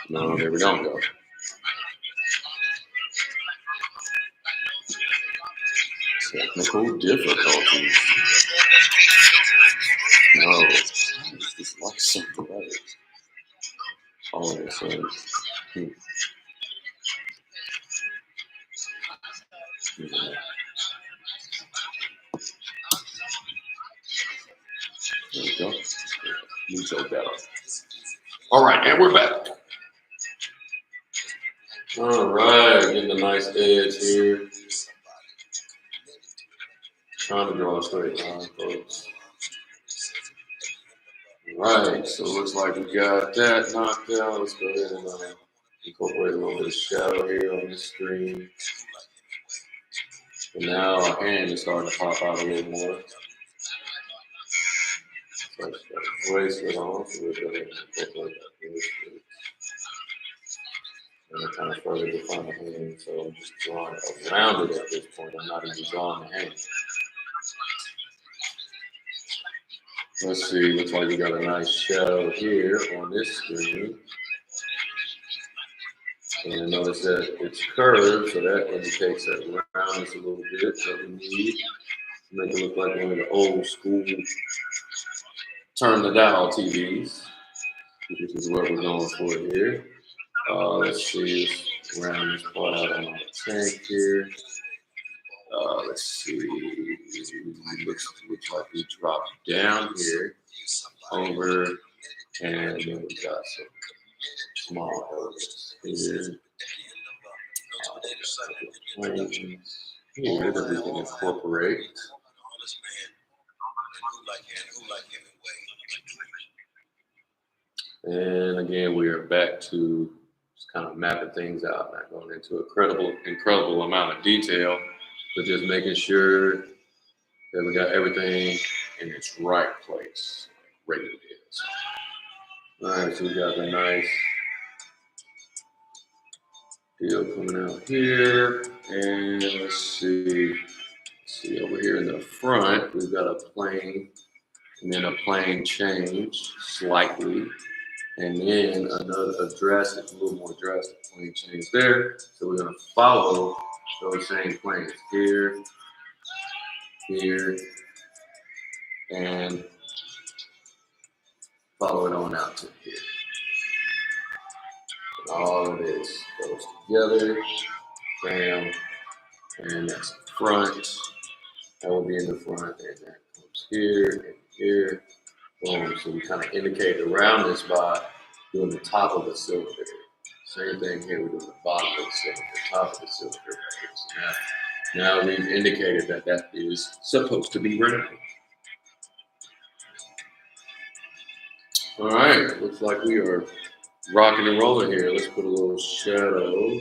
No, there we don't go. Technical difficulties. No, it's like something right. All of a sudden. Yeah. There we go. Mucho better. All right, and we're back. All right, getting a nice edge here. Trying to draw a straight line, folks. All right, so it looks like we got that knocked out. Let's go ahead and incorporate a little bit of shadow here on this screen. And now our hand is starting to pop out a little more. So let's got a bracelet on, so we're going to incorporate that bracelet. And kind of further define the hand, so I'm just drawing it around it at this point. I'm not even drawing the hand. Let's see, looks like we got a nice shadow here on this screen. And notice that it's curved, so that indicates that roundness a little bit that we need to make it look like one of the old school turn the dial TVs, which is what we're going for here. Let's see, let's round this part out on the tank here. Let's see. Looks like we dropped down here over, and then we got some small elements here. Here that we can incorporate. And again, we are back to just kind of mapping things out, not going into incredible amount of detail, but just making sure that we got everything in its right place, right it is. All right, so we got the nice deal coming out here, and let's see over here in the front, we've got a plane, and then a plane change slightly. And then a little more drastic plane change there. So we're going to follow those same planes here, here, and follow it on out to here. And all of this goes together, bam, and that's the front. That will be in the front, and that comes here and here. Boom. So we kind of indicate the roundness by doing the top of the cylinder. Same thing here, we're doing the bottom of the cylinder, top of the cylinder. So now we've indicated that is supposed to be round. All right, looks like we are rocking and rolling here. Let's put a little shadow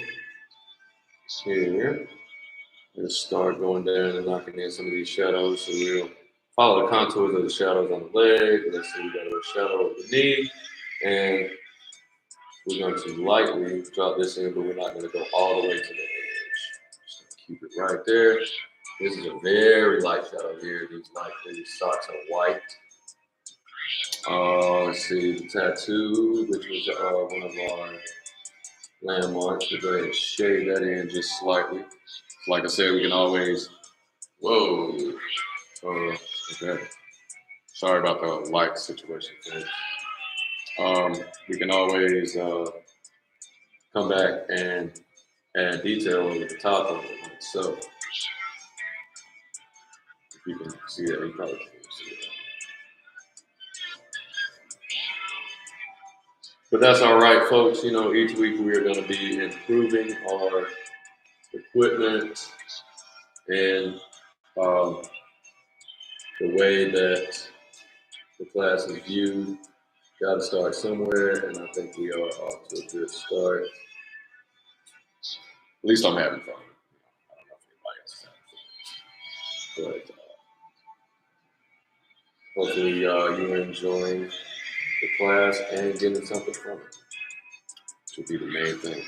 here. Let's start going down and knocking in some of these shadows. So we'll follow the contours of the shadows on the leg. Let's see, we got a little shadow over the knee. And we're going to lightly drop this in, but we're not going to go all the way to the edge. Just keep it right there. This is a very light shadow here. These socks are white. Let's see, the tattoo, which was one of our landmarks. We'll go ahead and shade that in just slightly. Like I said, we can always, whoa, okay. Sorry about the light situation, folks. We can always come back and add detail over the top of it. So, if you can see that, you probably can't see it. But that's all right, folks. You know, each week we are going to be improving our equipment and the way that the class is viewed. Got to start somewhere, and I think we are off to a good start. At least I'm having fun. I don't know if anybody else is having fun. But hopefully you're enjoying the class and getting something from it, which will be the main thing.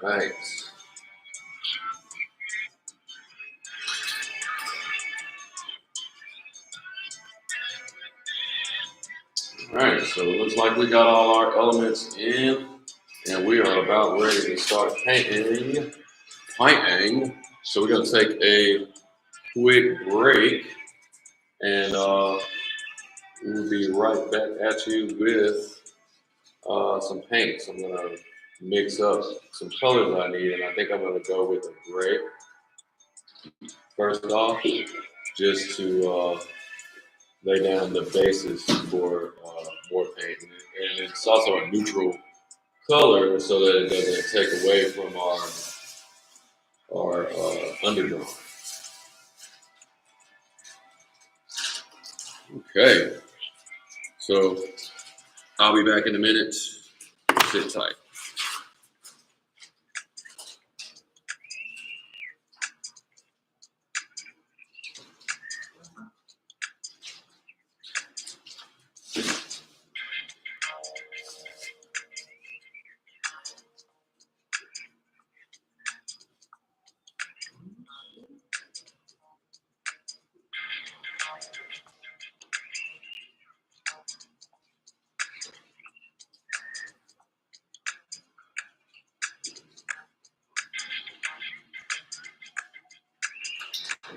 All right. All right, so it looks like we got all our elements in, and we are about ready to start painting. So we're going to take a quick break, and we'll be right back at you with some paints. I'm going to mix up some colors I need, and I think I'm going to go with a gray first off, just to lay down the basis for more painting. And it's also a neutral color so that it doesn't take away from our underdrawing. Okay, so I'll be back in a minute. Sit tight.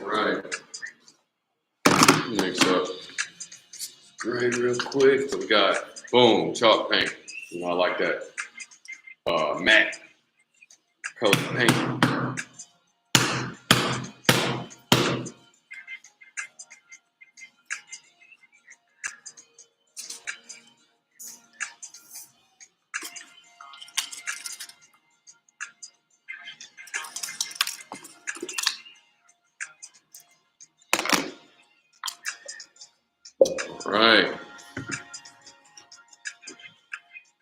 All right, mix up gray real quick. So we got, boom, chalk paint. You know, I like that matte color paint. right.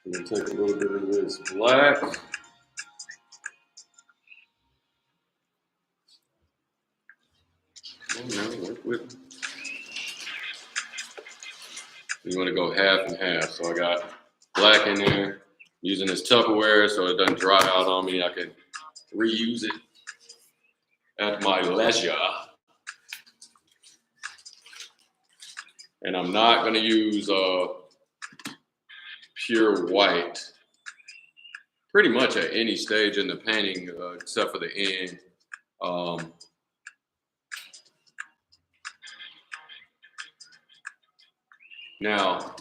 We're gonna take a little bit of this black. You want to go half and half. So I got black in there, using this Tupperware so it doesn't dry out on me. I can reuse it at my leisure. And I'm not going to use pure white pretty much at any stage in the painting except for the end. Now,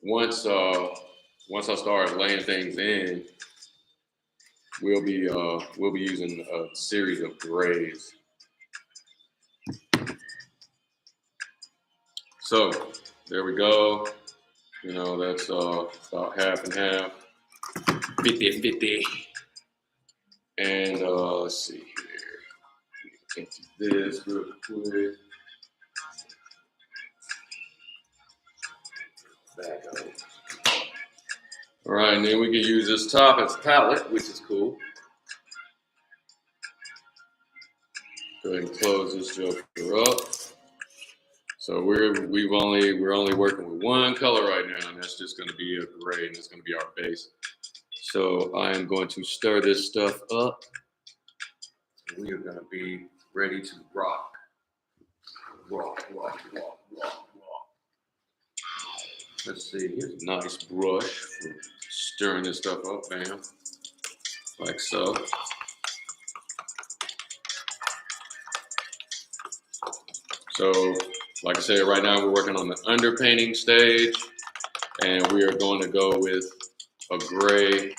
once I start laying things in, we'll be using a series of grays. So there we go. You know, that's about half and half. 50-50. And let's see here. Get to this real quick. Back up. All right, and then we can use this top as a palette, which is cool. Go ahead and close this joker up. So we're only working with one color right now, and that's just going to be a gray, and it's going to be our base. So I am going to stir this stuff up. We are going to be ready to rock. Rock. Let's see, here's a nice brush for stirring this stuff up, bam, like so. So, like I said, right now we're working on the underpainting stage, and we are going to go with a gray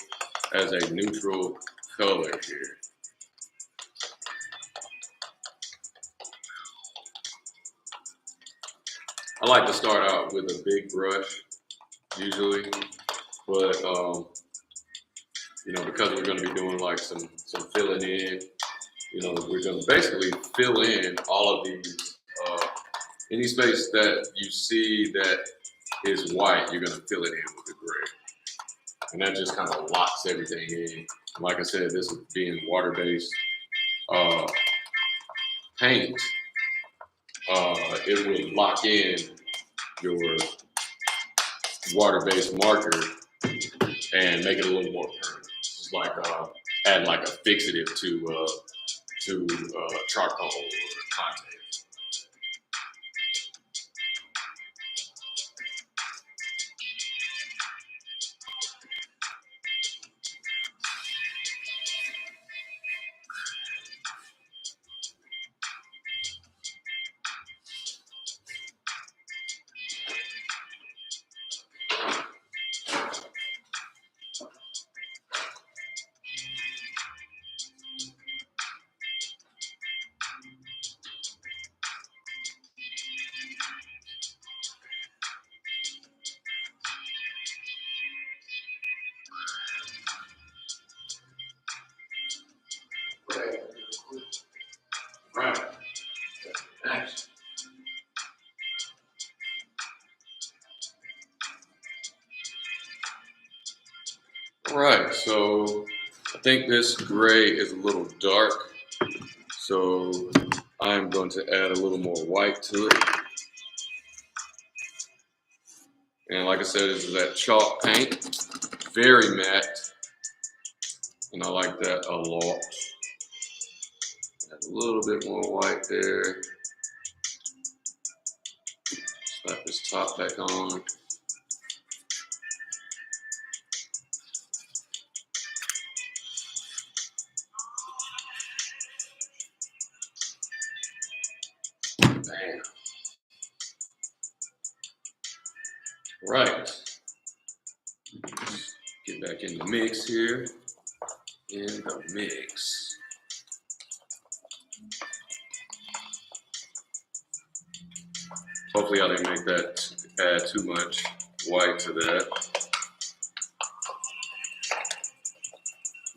as a neutral color here. I like to start out with a big brush, usually, but you know, because we're going to be doing like some filling in, you know, we're going to basically fill in all of these, any space that you see that is white, you're going to fill it in with the gray. And that just kind of locks everything in. Like I said, this is being water-based paint. It will lock in your water-based marker and make it a little more permanent. It's like add like a fixative to charcoal or content. Right. Next. All right, so I think this gray is a little dark, so I'm going to add a little more white to it. And like I said, this is that chalk paint, very matte, and I like that a lot. Add a little bit more white there. Slap this top back on. Bam. Right. Get back in the mix here. In the mix. Hopefully I didn't make that add too much white to that.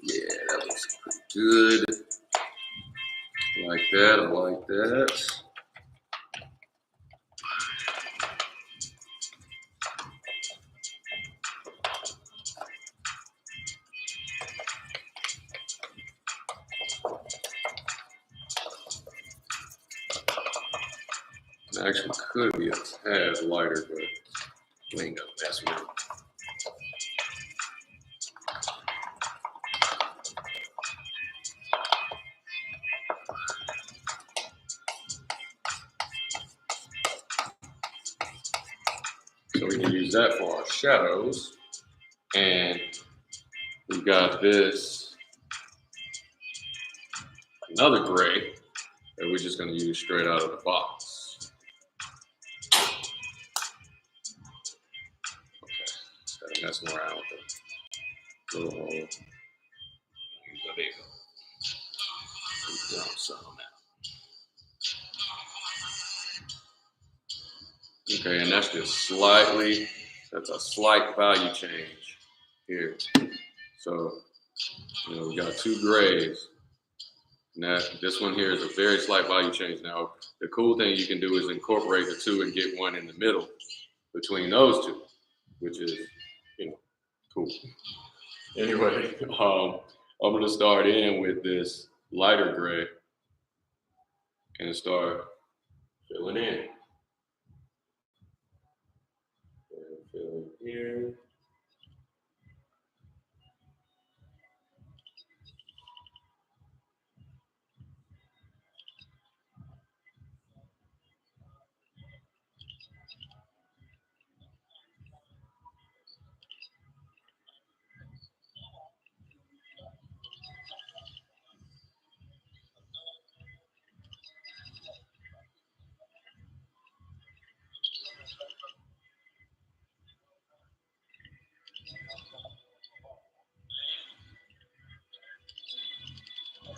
Yeah, that looks pretty good. I like that. It actually could be a tad lighter, but we ain't gonna mess with it. So we can use that for our shadows. And we've got this, another gray that we're just gonna use straight out of the box. Okay, started messing around with the little hole. There you go. Okay, and that's just slightly, that's a slight value change here. So, you know, we got two grays. Now, this one here is a very slight value change. Now, the cool thing you can do is incorporate the two and get one in the middle between those two, which is, you know, cool. Anyway, I'm gonna start in with this lighter gray and start filling in. And fill here.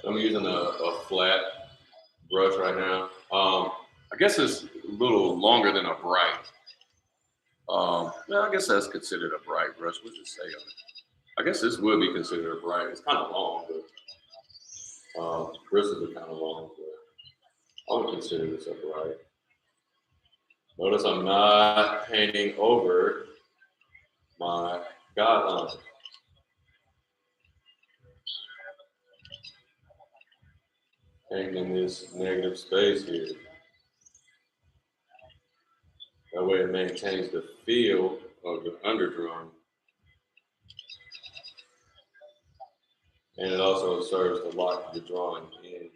I'm using a flat brush right now. I guess it's a little longer than a bright. Yeah, I guess that's considered a bright brush. What does it say on it? I guess this would be considered a bright. It's kind of long, but bristles are kind of long. But I would consider this a bright. Notice I'm not painting over my guidelines. Painting in this negative space here. That way it maintains the feel of the underdrawing. And it also serves to lock the drawing in.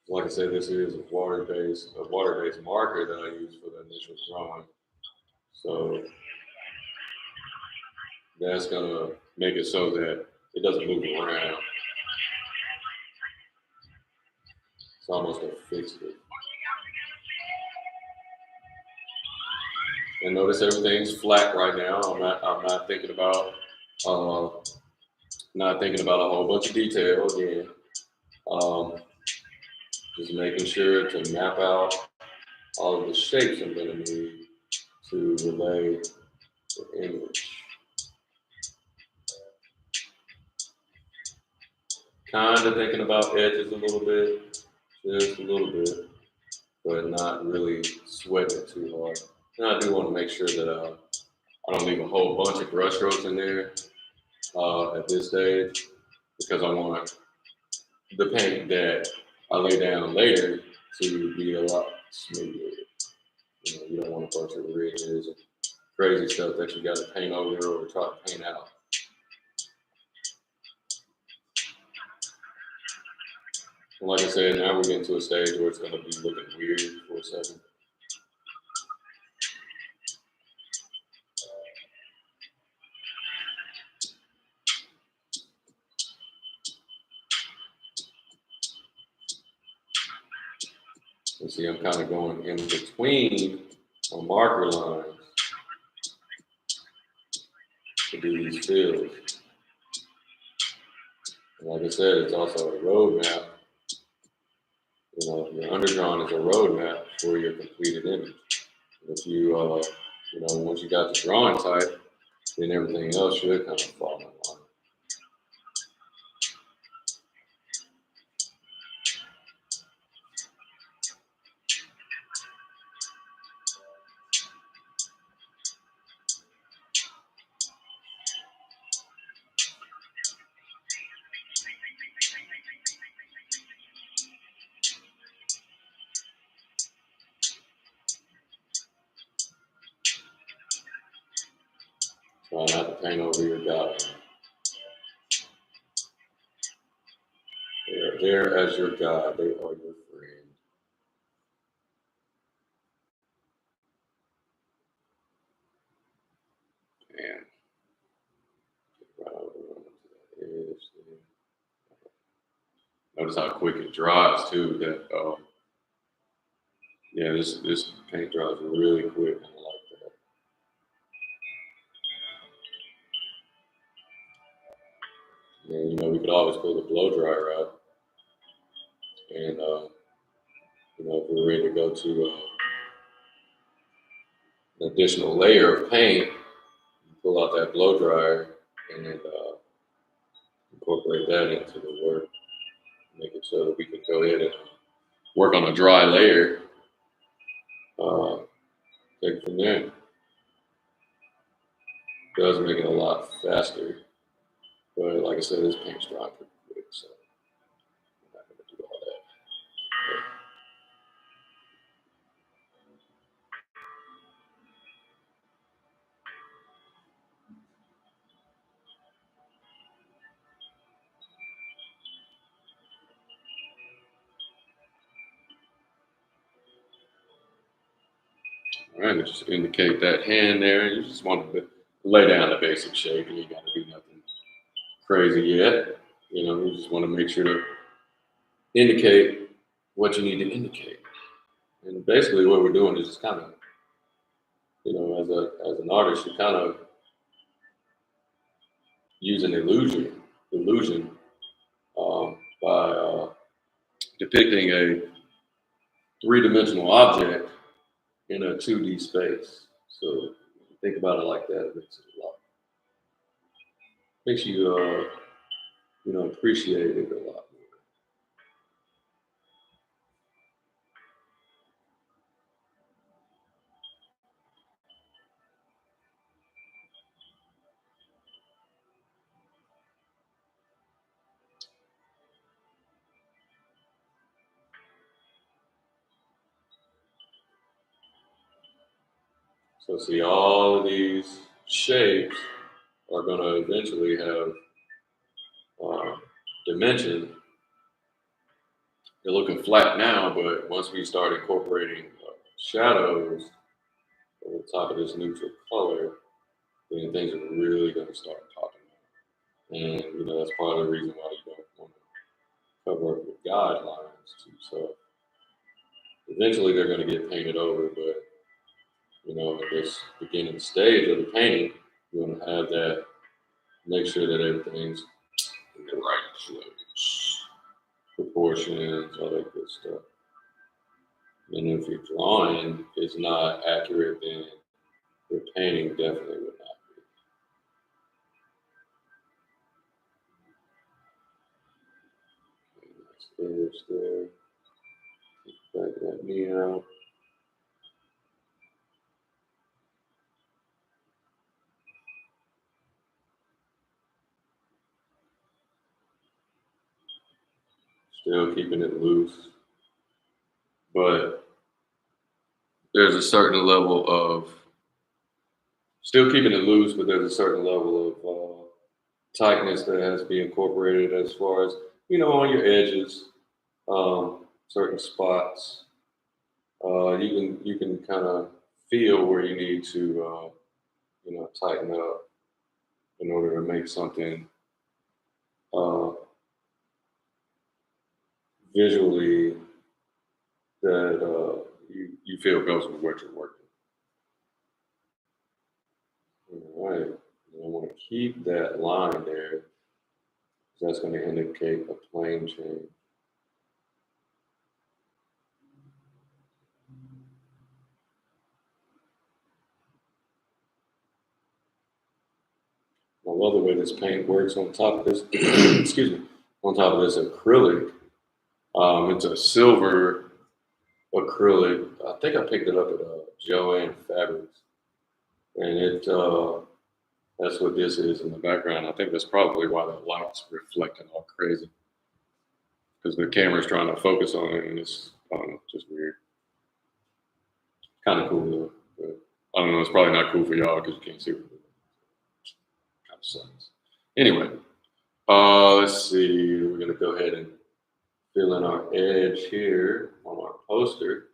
Like I said, this is a water-based marker that I use for the initial drawing. So that's gonna make it so that it doesn't move around. It's almost a fixed it. And notice everything's flat right now. I'm not thinking about a whole bunch of detail again. Just making sure to map out all of the shapes I'm going to need to relay the image. Kind of thinking about edges a little bit, just a little bit, but not really sweating it too hard. And I do want to make sure that I don't leave a whole bunch of brush strokes in there at this stage, because I want the paint that I lay down later to be a lot smoother. You know, you don't want a bunch of ridges and crazy stuff that you got to paint over or try to paint out. And like I said, now we're getting to a stage where it's going to be looking weird for a second. You see, I'm kind of going in between my marker lines to do these fills. And like I said, it's also a roadmap. You know, your underdrawn is a roadmap for your completed image. And if you, you know, once you got the drawing type, then everything else should kind of fall in line. not to paint over your guide. They are there as your guide. They are your friend. And right over onto that edge there. Notice how quick it dries too. That yeah, this paint dries really quick. I like that. And we could always pull the blow dryer out, and if we're ready to go to an additional layer of paint, pull out that blow dryer and then incorporate that into the work, make it so that we can go ahead and work on a dry layer. Take it from there. It does make it a lot faster, but like I said, this paint's dry pretty quick, so I'm not going to do all that. All right, just indicate that hand there. You just want to lay down the basic shape. You ain't got to do nothing crazy yet. You just want to make sure to indicate what you need to indicate. And basically, what we're doing is just kind of, as an artist, you kind of use an illusion by depicting a three-dimensional object in a 2D space. So if you think about it like that, it makes it a lot. Makes you appreciate it a lot more. So see, all of these shapes are going to eventually have dimension. They're looking flat now, but once we start incorporating shadows over the top of this neutral color, then things are really going to start popping out. And that's part of the reason why you don't want to cover up with guidelines too. So eventually they're going to get painted over, but in this beginning stage of the painting, you want to have that, make sure that everything's in the right place, proportions, all that good stuff. And if your drawing is not accurate, then your painting definitely would not be. Nice edge there. Back that knee out. Still keeping it loose, but there's a certain level of still keeping it loose, but there's a certain level of tightness that has to be incorporated as far as on your edges, certain spots. You can kind of feel where you need to tighten up in order to make something uh, visually that you feel goes with what you're working. All right, and I want to keep that line there. That's going to indicate a plane change. I love the way this paint works on top of this. Excuse me, on top of this acrylic. It's a silver acrylic. I think I picked it up at Joanne Fabrics, and that's what this is in the background. I think that's probably why the light's reflecting all crazy, because the camera's trying to focus on it, and it's, I don't know, just weird. Kind of cool though, but I don't know. It's probably not cool for y'all because you can't see it. sucks. Anyway, let's see. We're gonna go ahead and fill in our edge here on our poster.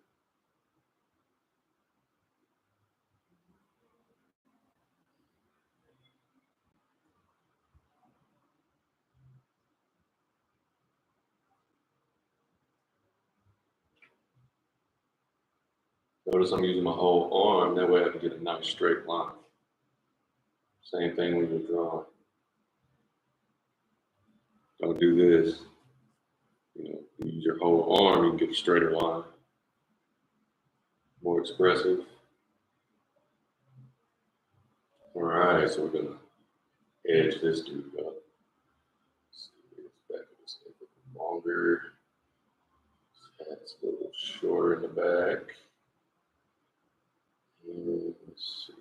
Notice I'm using my whole arm. That way I can get a nice straight line. Same thing when you're drawing. Don't do this. You use your whole arm, you can get a straighter line. More expressive. All right, so we're gonna edge this dude up. Let's see, it's back a little longer. It's a little shorter in the back. And let's see.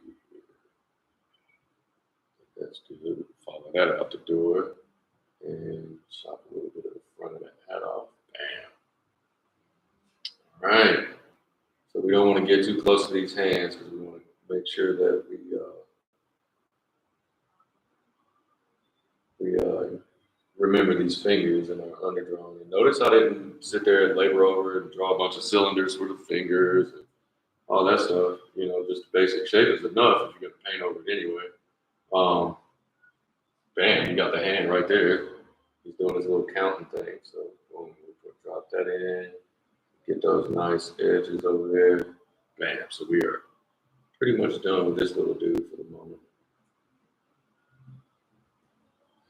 That's good. Follow that out the door. And chop a little bit of the front of that hat off. Bam. All right. So we don't want to get too close to these hands because we want to make sure that we remember these fingers in our underdrawing. And notice I didn't sit there and labor over and draw a bunch of cylinders for the fingers and all that stuff. Just basic shape is enough if you're going to paint over it anyway. Bam, you got the hand right there. He's doing his little counting thing. So boom, we'll drop that in, get those nice edges over there. Bam. So we are pretty much done with this little dude for the moment.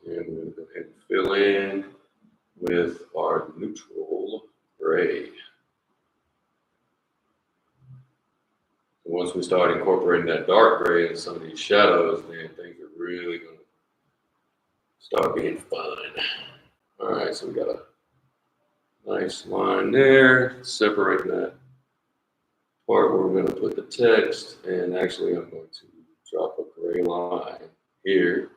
And we're going to go ahead and fill in with our neutral gray. And once we start incorporating that dark gray in some of these shadows, then things are really going to start being fun. All right, so we got a nice line there, separating that part where we're going to put the text. And actually, I'm going to drop a gray line here.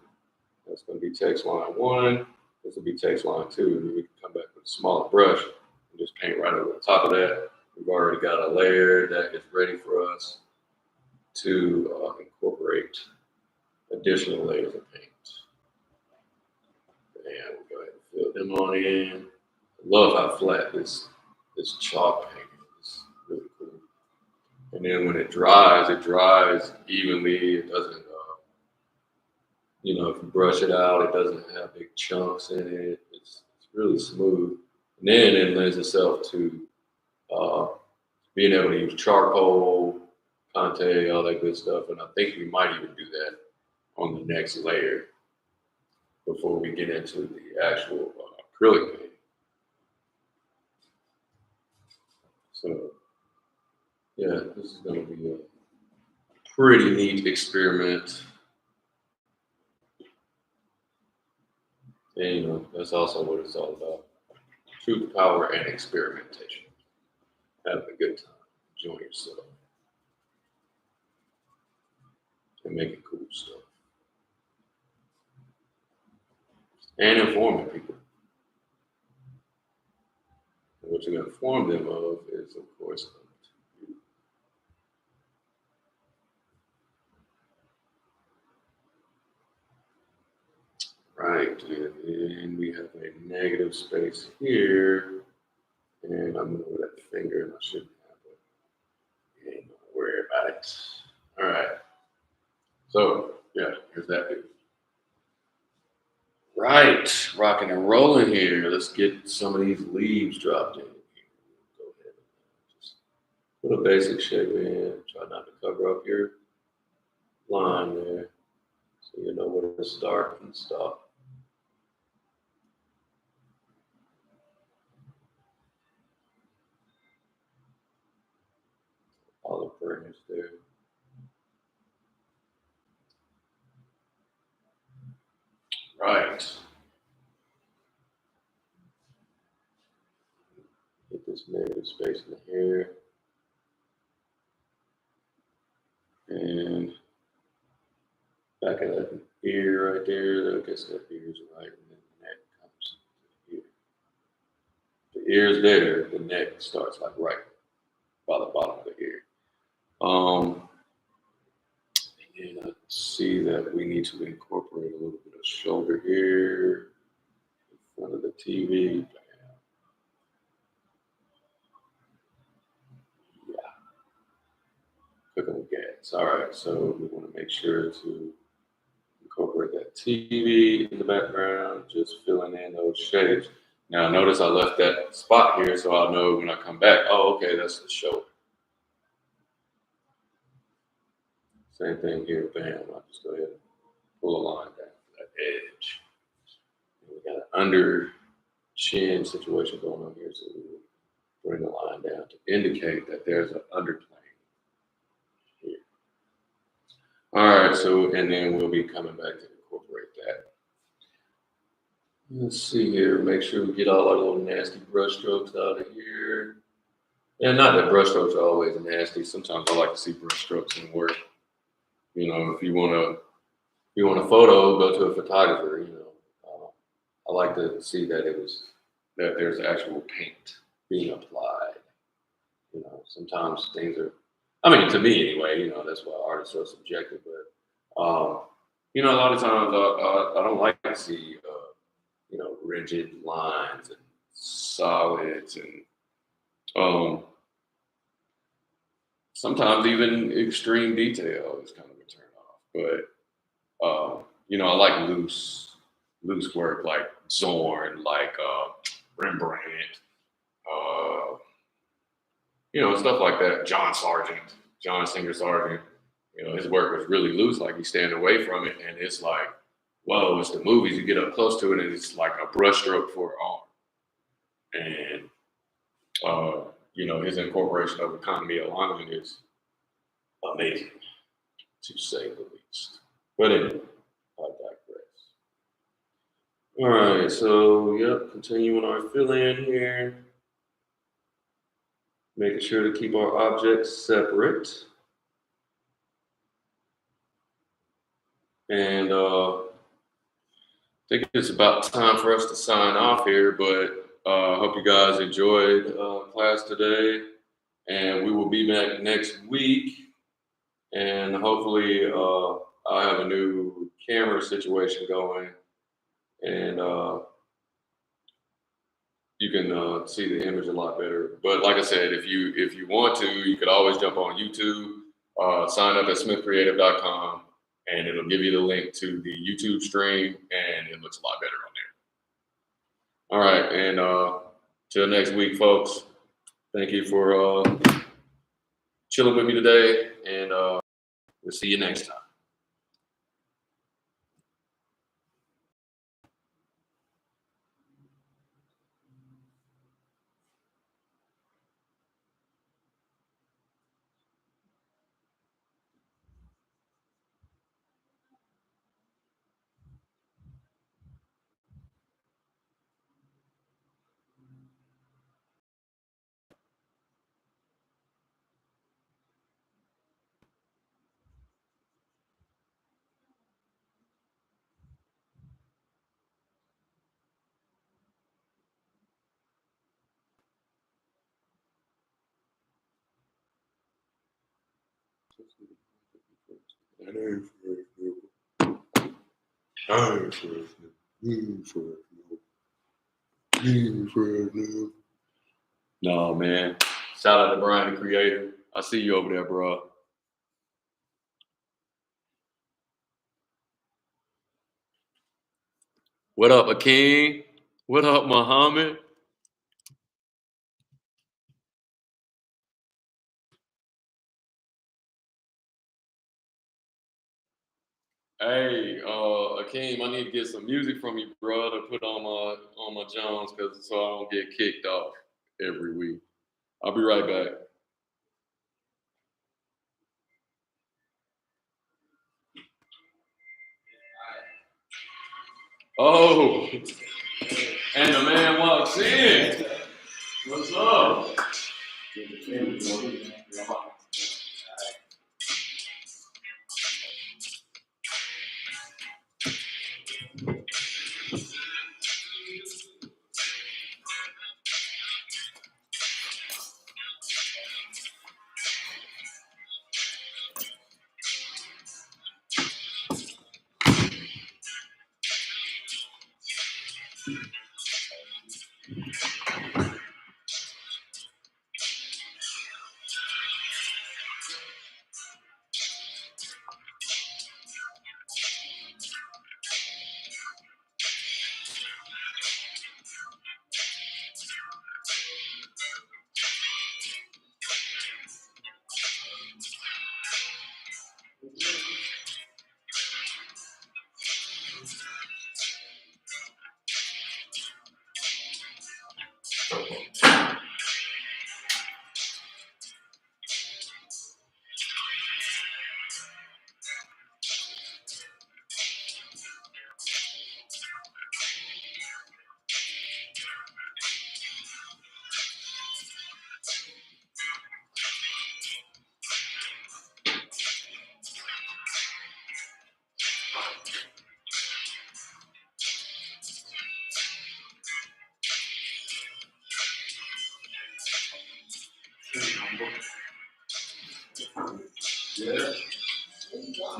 That's going to be text line 1. This will be text line 2. And we can come back with a smaller brush and just paint right over the top of that. We've already got a layer that is ready for us to incorporate additional layers of paint. And we'll go ahead and fill them on in. I love how flat this chalk paint is. Really cool. And then when it dries evenly. It doesn't, if you brush it out, it doesn't have big chunks in it. It's really smooth. And then it lends itself to being able to use charcoal, Conte, all that good stuff. And I think we might even do that on the next layer before we get into the actual acrylic paint. So, yeah, this is going to be a pretty neat experiment. And, that's also what it's all about. Truth, power, and experimentation. Having a good time. Enjoying yourself. And making cool stuff. And informing people. And what you're going to inform them of is, of course, you. Right, and then we have a negative space here, and I'm going to that finger, and I shouldn't have it. And don't worry about it. All right. So, yeah, here's that dude. Right, rocking and rolling here. Let's get some of these leaves dropped in. Go ahead and just put a basic shape in. Try not to cover up your line there, so you know where to start and stop. Olive branch there. Right. Get this negative space in the hair. And back of that ear right there, I guess that ear is right, and then the neck comes to the ear. The ear is there, the neck starts like right by the bottom of the ear. And then I see that we need to incorporate a little bit of shoulder here in front of the TV. Yeah, cooking with gas. All right, so we want to make sure to incorporate that TV in the background, just filling in those shapes. Now, notice I left that spot here so I'll know when I come back, oh, okay, that's the shoulder. Same thing here, bam, I'll just go ahead and pull a line down to that edge. And we got an under chin situation going on here, so we will bring the line down to indicate that there's an underplane here. All right, so, and then we'll be coming back to incorporate that. Let's see here, make sure we get all our little nasty brush strokes out of here. And not that brush strokes are always nasty. Sometimes I like to see brush strokes in work. You know, if you want a photo, go to a photographer. You know, I like to see that there's actual paint being applied. You know, sometimes things are. I mean, to me anyway. You know, that's why art is so subjective. But you know, a lot of times I don't like to see you know, rigid lines and solids and sometimes even extreme detail is kind of a turn off. But you know, I like loose work like Zorn, like Rembrandt, uh, you know, stuff like that. John Singer Sargent. You know, his work was really loose, like you stand away from it, and it's like, whoa, it's the movies. You get up close to it, and it's like a brushstroke for an arm. And you know, his incorporation of economy alignment is amazing, to say the least. But anyway, I digress. All right, so yep, continuing our fill-in here, making sure to keep our objects separate. And I think it's about time for us to sign off here, but I hope you guys enjoyed class today. And we will be back next week. And hopefully I'll have a new camera situation going. And you can see the image a lot better. But like I said, if you want to, you could always jump on YouTube, sign up at smithcreativ.com, and it'll give you the link to the YouTube stream, and it looks a lot better on there. All right, and till next week, folks. Thank you for chilling with me today, and we'll see you next time. No, man. Shout out to Brian the Creator. I see you over there, bro. What up, Akeem? What up, Muhammad? Hey, Akeem, I need to get some music from you, bro, to put on my Jones, cause so I don't get kicked off every week. I'll be right back. Oh, and the man walks in. What's up? Yeah.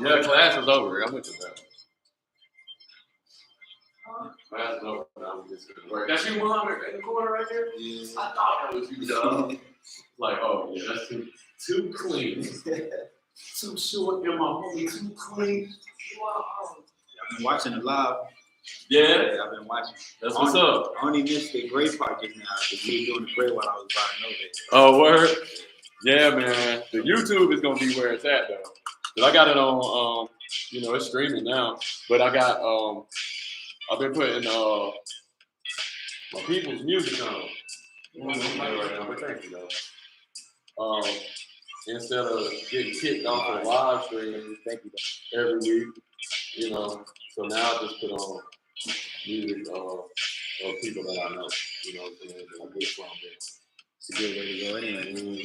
Yeah, class is over. I went to bed. Class is over. Now I'm just gonna work. That's you, mom, in the corner right there? Yeah. I thought that was you, dog. Like, oh, yeah, that's too clean. Too short, and my homie too clean. Wow. I've been watching it live. Yeah? I've been watching. That's what's up. I only missed the great part just now. Because you were doing the great while I was riding over there. Oh, word? Yeah, man. The YouTube is going to be where it's at, though. Cause I got it on, you know, it's streaming now. But I got, I've been putting my people's music on. Right now, but thank you, though. Instead of getting kicked off the live stream every week, you know. So now I just put on music of people that I know, you know what I'm saying, that I get from there. It's a good way to go anyway.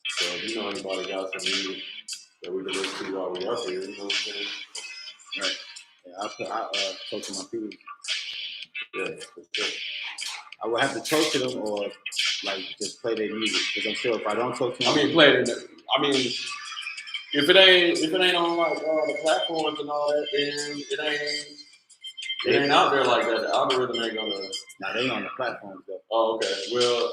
So if you know anybody got some music that we can listen to while we're up here, you know what I'm saying? Right. Yeah, I talk to my people. Yeah, for sure. I will have to talk to them or like just play their music because I'm sure if I don't talk to them, I mean, play it. I mean, if it ain't on like the platforms and all that, then it ain't out there like that. The algorithm ain't gonna. Now they on the platforms though. Oh, okay. Well,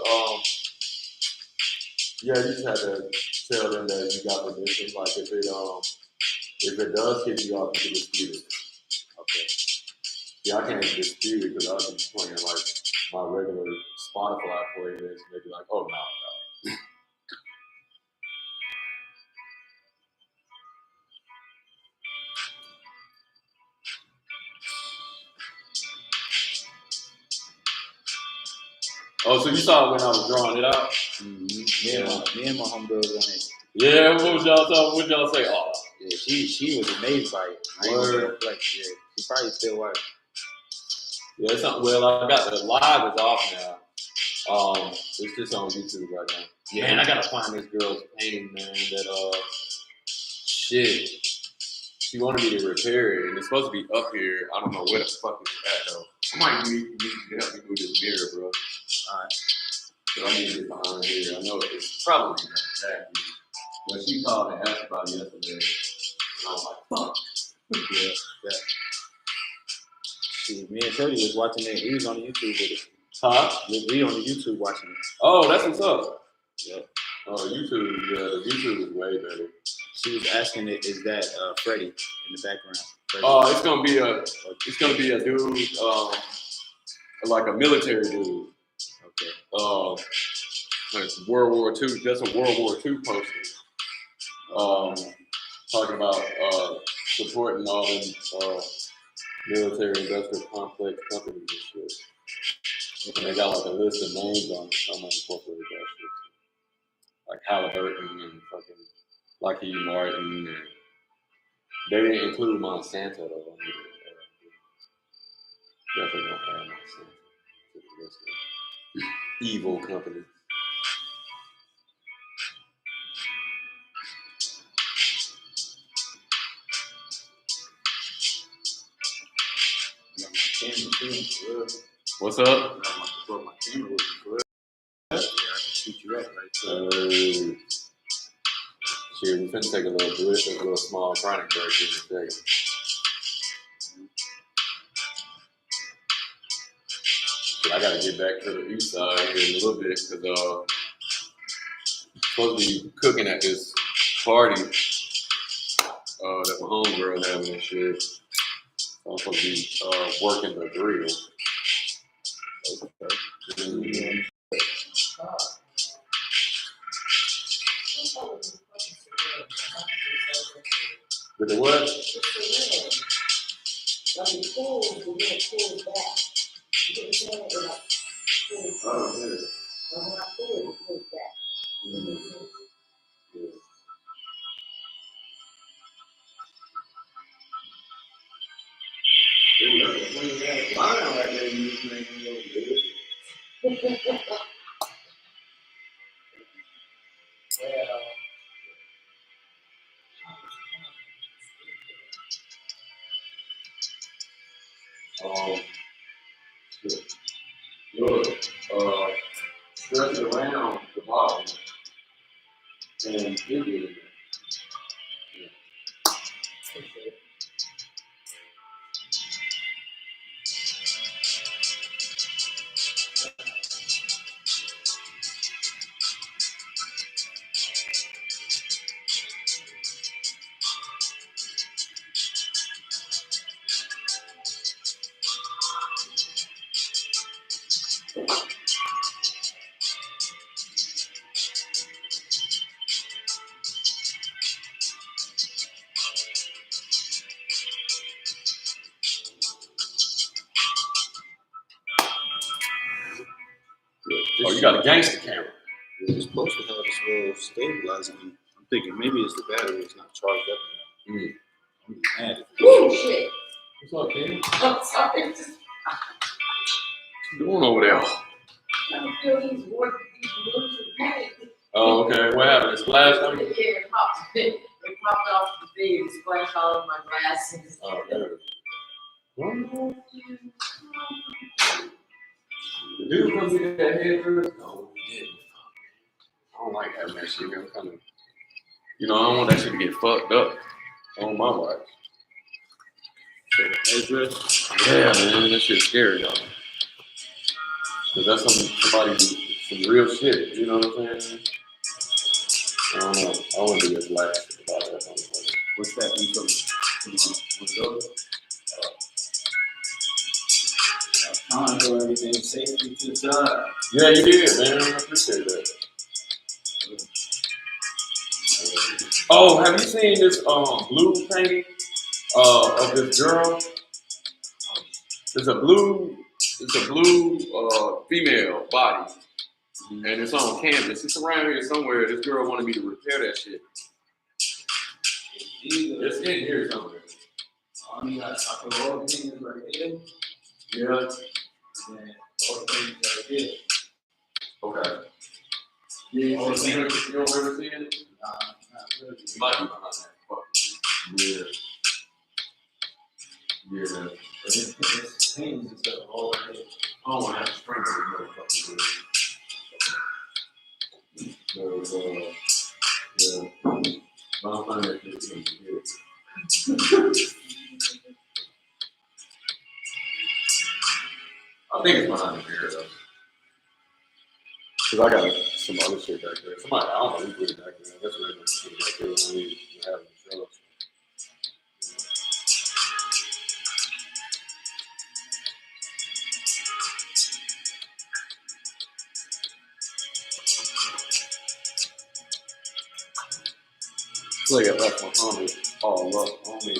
yeah, you just have to tell them that you got permission. Like if it does kick you off, you can dispute it. Okay. Yeah, I can't dispute it because I'll be playing like my regular Spotify playlist. They'd be like, oh no. Oh, so you saw it when I was drawing it out? Mm-hmm. Me and my homegirls on it. Yeah, what was y'all talking? What y'all say? Oh, yeah, she was amazed by it. Like, yeah, she probably still watching. Yeah, it's not, well, I got the live is off now. It's just on YouTube right now. Yeah, man, I gotta find this girl's painting, man. That shit. She wanted me to repair it, and it's supposed to be up here. I don't know where the fuck it's at though. I might need you to help me move this mirror, bro. Alright. So I need to get behind here. I know it's probably not that deep. But she called and asked about it yesterday. And I was like, fuck. Yeah. See, me and Shorty was watching it. He was on the YouTube with it. Huh? We on the YouTube watching it. Oh, that's what's up. Yeah. Oh, YouTube. Yeah, the YouTube is way better. She was asking it, is that Freddie in the background? Freddie. Oh, it's gonna be a dude, like a military dude. Okay. Like World War II. That's a World War II poster. Talking about supporting all them military industrial complex companies and shit. And they got like a list of names on it. I'm gonna incorporate that shit. Like Halliburton and fucking Lockheed Martin, and they didn't include Monsanto though. Definitely don't add Monsanto to the list of evil companies. What's up? My camera was good. Yeah, I can shoot you up right there. Shit, we finna take a little small chronic break here in a second. I gotta get back to the east side here in a little bit because supposed to be cooking at this party that my homegirl having and shit. So I'm supposed to be working the grill. Okay. With the what? Look, stretch it around the bottom and dig it. Oh, you got a gangster camera. It's supposed to have this little stabilizer. I'm thinking maybe it's the battery. It's not charged up enough. I'm mad at Oh shit! What's up, Ken? I'm sorry. What you doing over there? I don't feel these balloons of pain. Oh, okay. What happened? It splashed on you? Yeah, it popped off the thing and splashed all over my glasses. Oh, man. The dude come get that head first? No, he didn't. I don't like having that shit. I'm kind of, I don't want that shit to get fucked up on my watch. Address? Yeah, man, that shit's scary, though. Cause that's somebody some real shit. You know what I'm saying? I don't know. I wouldn't be as lax about that. What's that? What's up? I'm trying to do everything safely to the side. Yeah, you did, man. I appreciate that. Oh, have you seen this blue painting of this girl? It's a blue female body, and it's on canvas. It's around here somewhere. This girl wanted me to repair that shit. It's in here somewhere. I put all the things right here. Yeah. And then all the things right here. Okay. You don't remember seeing it? Not really. You might be behind that. Fuck. Yeah. Yeah. But it's paintings and stuff all right here. I don't want to have to sprinkle this motherfucker. Yeah. I'll find that shit. I think it's behind the mirror though. Cause I got some other shit back there. Somebody, I don't know who put it back there. That's what it's back there when we have the show. So I left my homie all up on me.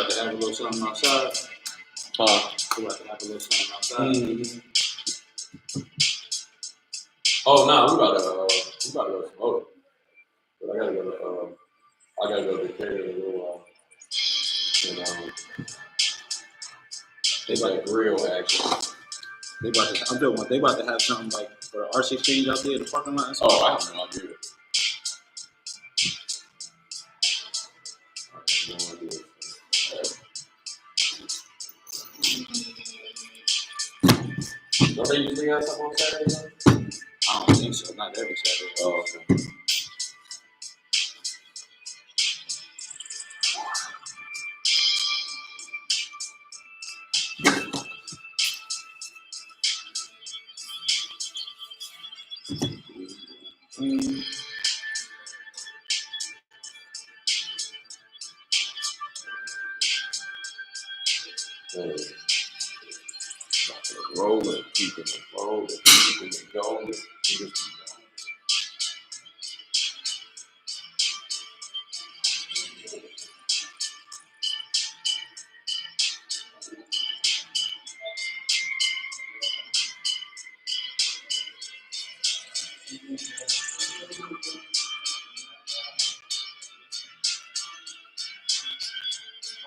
about to have a little something outside. Huh? We about to have a little something outside. Mm-hmm. Oh no, we about to go smoke. But I gotta go to Decatur in a little while. And it's like real action. I'm talking about they about to have something like for the RC exchange out there, the parking lot. Oh, I have no idea. I have no idea. Don't they usually have something on Saturday? I don't think so. Not every Saturday. Oh, okay. Rolling, keeping it rolling, keeping it going.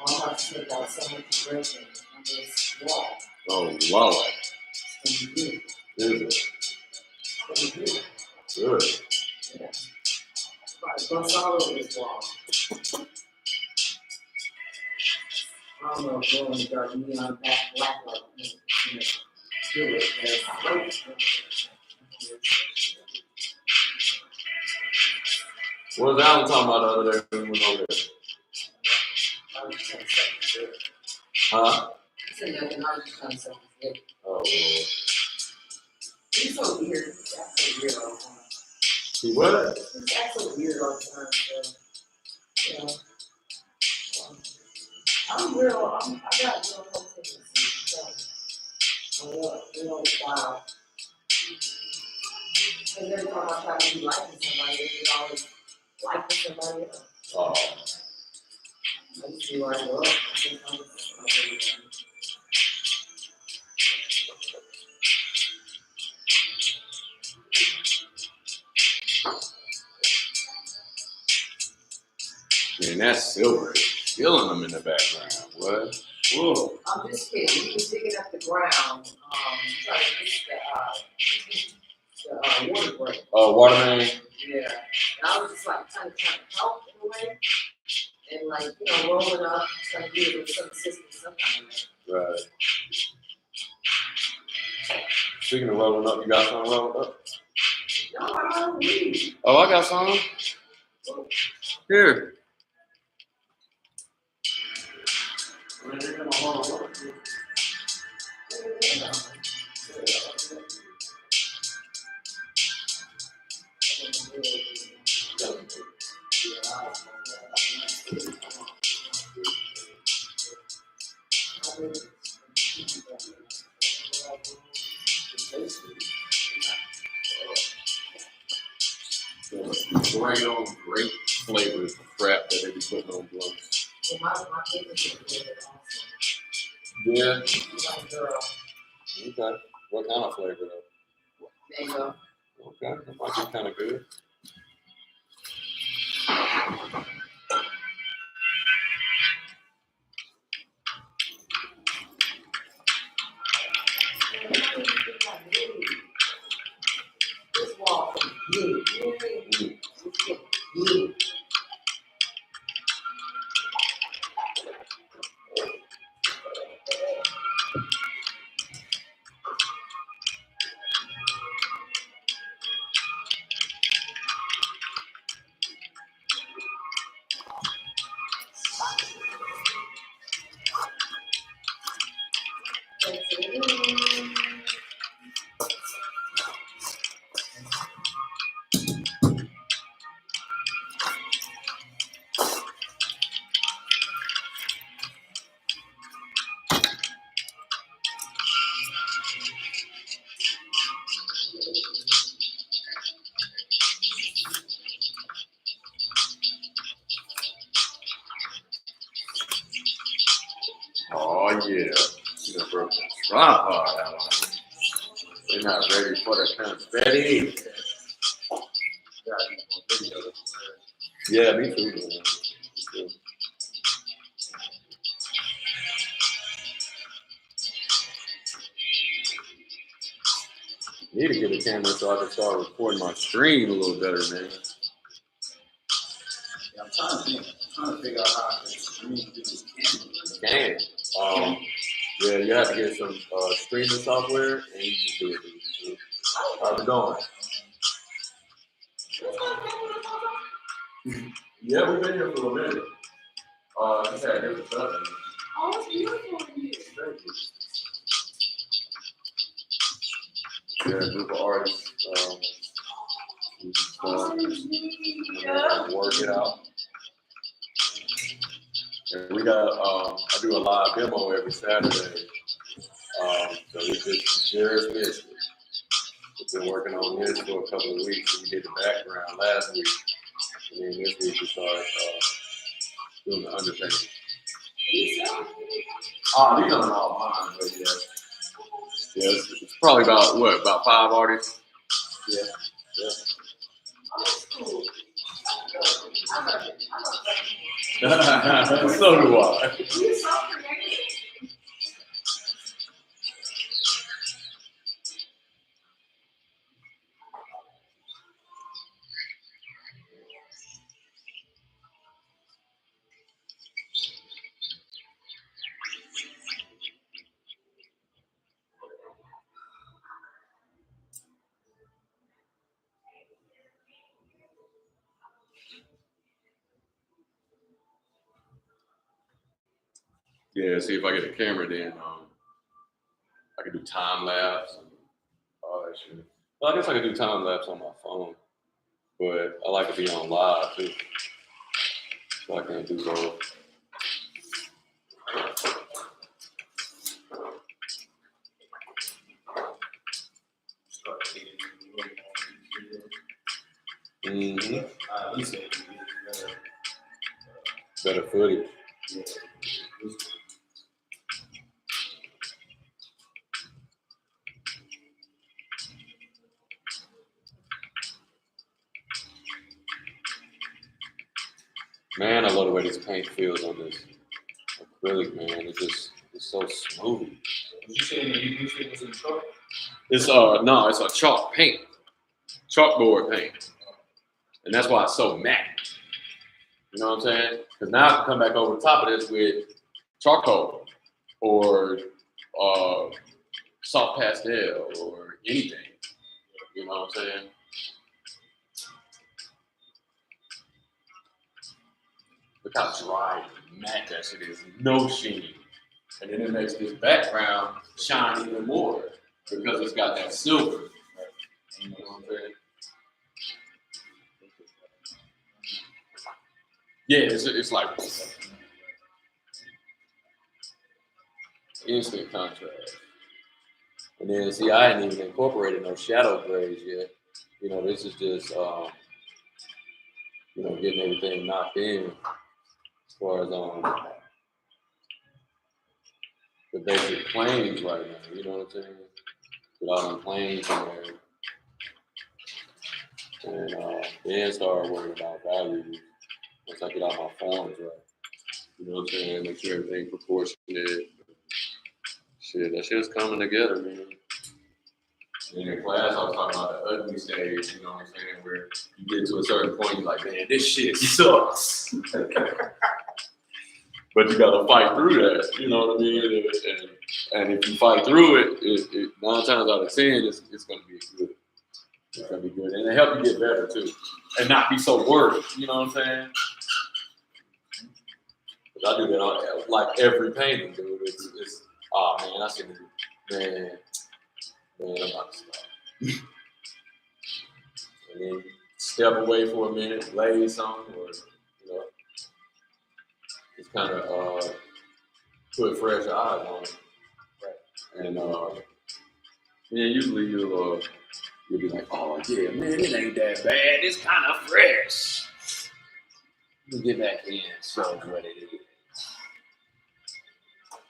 I'll have to take out so much drinking on this wall. Oh, wow. It's gonna be good. Is it? It's gonna be good. Good. Yeah. Right, bust all over this wall. I don't know if going to dark neon back black like do it. What was Alan talking about the other day when we went over there? Huh? It's in there, and I was just trying to say, Oh, Lord. he's so weird. He's acting so weird all the time. He what? He's acting so weird all the time. So, you know, I got real consistency. So, real style. And every time I try to be liking somebody, they always liking somebody else. Oh. I just be like, well, I think I'm Man, that's silver. Killing them in the background. What? Whoa. I'm just kidding. He was digging up the ground, trying to fix the water break. Oh, water main? Yeah. And I was just like trying to help in a way. And like, rolling up, trying to do it with some assistance sometimes. Right. Speaking of rolling up, you got something rolled up? No, I don't need. Oh, I got some. Here. Great flavors of crap that they be putting on blunts. My favorite is also. Yeah. Like girl. Okay. What kind of flavor though? Mango. Okay, that might be kind of good. This wall from you. You. yeah. You know, bro, tripod out. They're not ready for the confetti. Yeah, me too. Man. Me too. Need to get a camera so I can start recording my stream a little better, man. Yeah, I'm trying to figure out how I can stream through this camera. Can. Yeah, you have to get some streaming software and you can do it. How's it going? Yeah, we've been here for a minute. Just had different stuff. Oh, it's beautiful in here. Thank you. Yeah, a group of artists. Work it out. And we got, I do a live demo every Saturday. So we just missed it. We've been working on this for a couple of weeks. We did the background last week. And then this week we started doing the underpainting. These aren't all mine, but yeah. Yeah, it's probably about 5 artists? Yeah. Oh, that's cool. I love it. So do I. You're so creative. Yeah, see if I get a camera then I can do time lapse and all that shit. Well, I guess I could do time lapse on my phone, but I like to be on live too. So I can't do both. Mm-hmm. He said Better footage. Man, I love the way this paint feels on this acrylic, man. It's so smooth. Did you say that you said it was in chalk? It's it's a chalk paint. Chalkboard paint. And that's why it's so matte. You know what I'm saying? Because now I can come back over the top of this with charcoal or soft pastel or anything. You know what I'm saying? Look how dry and matte that shit is. No sheen. And then it makes this background shine even more because it's got that silver. You know what I'm saying? Yeah, it's like instant contrast. And then see, I hadn't even incorporated no shadow grays yet. You know, this is just getting everything knocked in as far as the basic planes right now. You know what I'm saying? Get all them planes in there. And then start worrying about values once I get all my forms right. You know what I'm saying? Make sure everything proportionate. Shit, that shit's coming together, man. And in class, I was talking about the ugly stage, you know what I'm saying, where you get to a certain point, you're like, man, this shit sucks. But you gotta fight through that, you know what I mean? And if you fight through it, 9 times out of 10, it's gonna be good. It's gonna be good. And it help you get better too. And not be so worried, you know what I'm saying? Because I do that on like every painting, dude. It's oh man, I should do man, I'm about to stop. And then step away for a minute, lay something, or just kind of put fresh eyes on it. Right. And usually you'll be like, oh yeah, man, it ain't that bad. It's kind of fresh. You get back in and show what it is.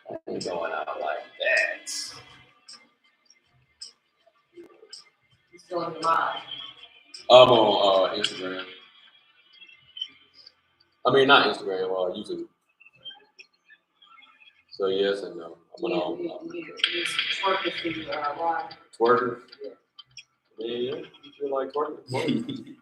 I ain't going out like that. He's going live. I'm on Instagram. I mean, not Instagram, YouTube. So yes and no. I'm on Twerking for you, live. Twerker. Yeah. Yeah, you feel like twerking?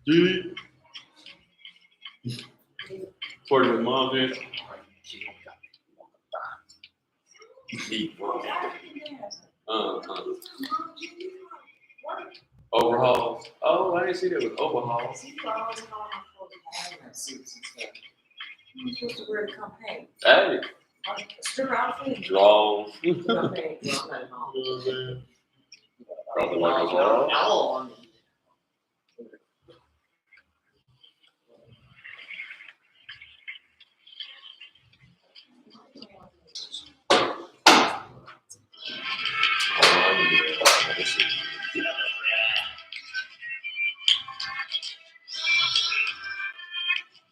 Dude. Twerking with mom, man. Overhauls. Oh, I didn't see that with overhauls. You're supposed to wear the campaign. Hey, Strip outfit. draws. Campaign. Probably like a ball. No.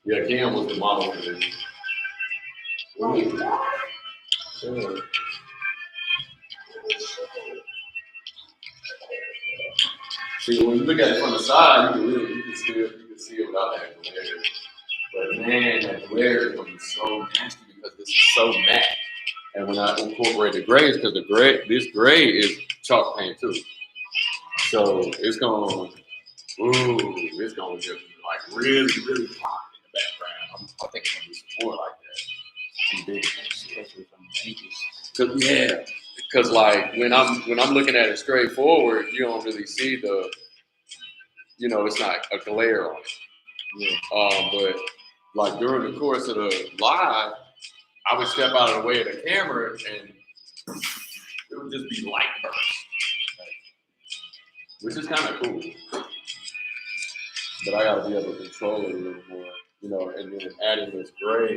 Yeah, Cam was the model for this. Yeah. See, when you look at it from the side, you can see it without that glare. But man, that glare is gonna be so nasty because this is so matte. And when I incorporate the grays, because this gray is chalk paint too. So it's gonna just like really, really pop in the background. I think it's gonna be some more like that. Some big, especially from the ankles. Because like when I'm looking at it straight forward, you don't really see it's not a glare on it. Yeah. But like during the course of the live, I would step out of the way of the camera and it would just be light bursts, which is kind of cool. But I got to be able to control it a little more, and then adding this gray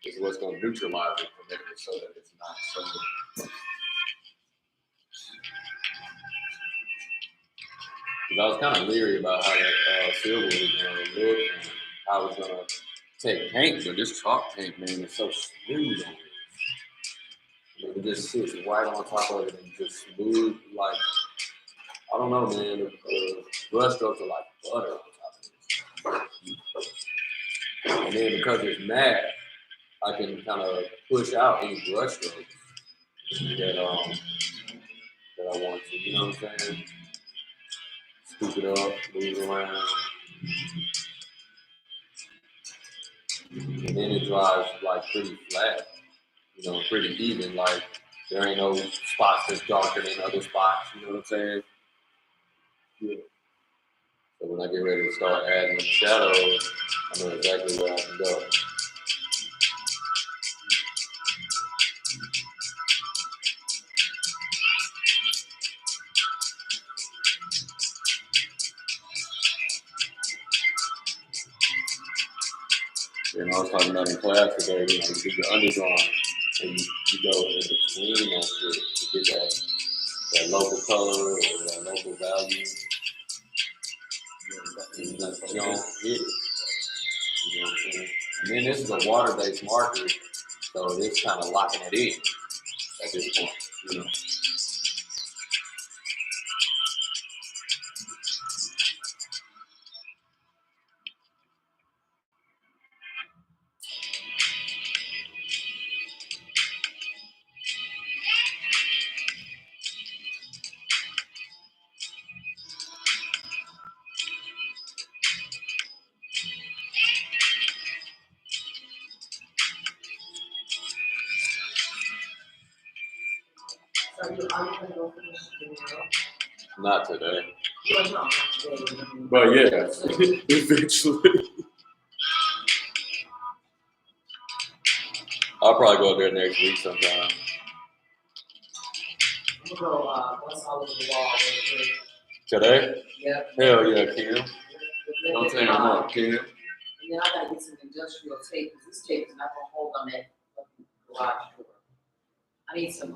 is what's going to neutralize it to make it so that it's not so. Because I was kind of leery about how that silver was going to look and how it was going to take paint, but this chalk paint, man, is so smooth on it. It just sits right on top of it and just smooth, like, I don't know, man, the brush strokes are like butter on top of it. And then because it's matte, I can kind of push out any brush strokes that I want to, you know what I'm saying? Scoop it up, move it around. And then it dries like pretty flat, pretty even. Like there ain't no spots that's darker than other spots, you know what I'm saying? Yeah. So when I get ready to start adding the shadows, I know exactly where I can go. And I was talking about in class today, you do the underdrawing and you go in between that shit to get that local color or that local value. You don't hit it. You know what I'm saying? And then this is a water-based marker, so it's kind of locking it in at this point, So you are going to go for this tomorrow? Not today. Well, not today. But yeah, eventually. I'll probably go there next week sometime. I'm going to go once all over the wall real quick. Today? Yep. Hell yeah, Kim. Don't tell him up, Kim. And then I gotta get some industrial tape, because this tape is not gonna hold on that garage door. I need some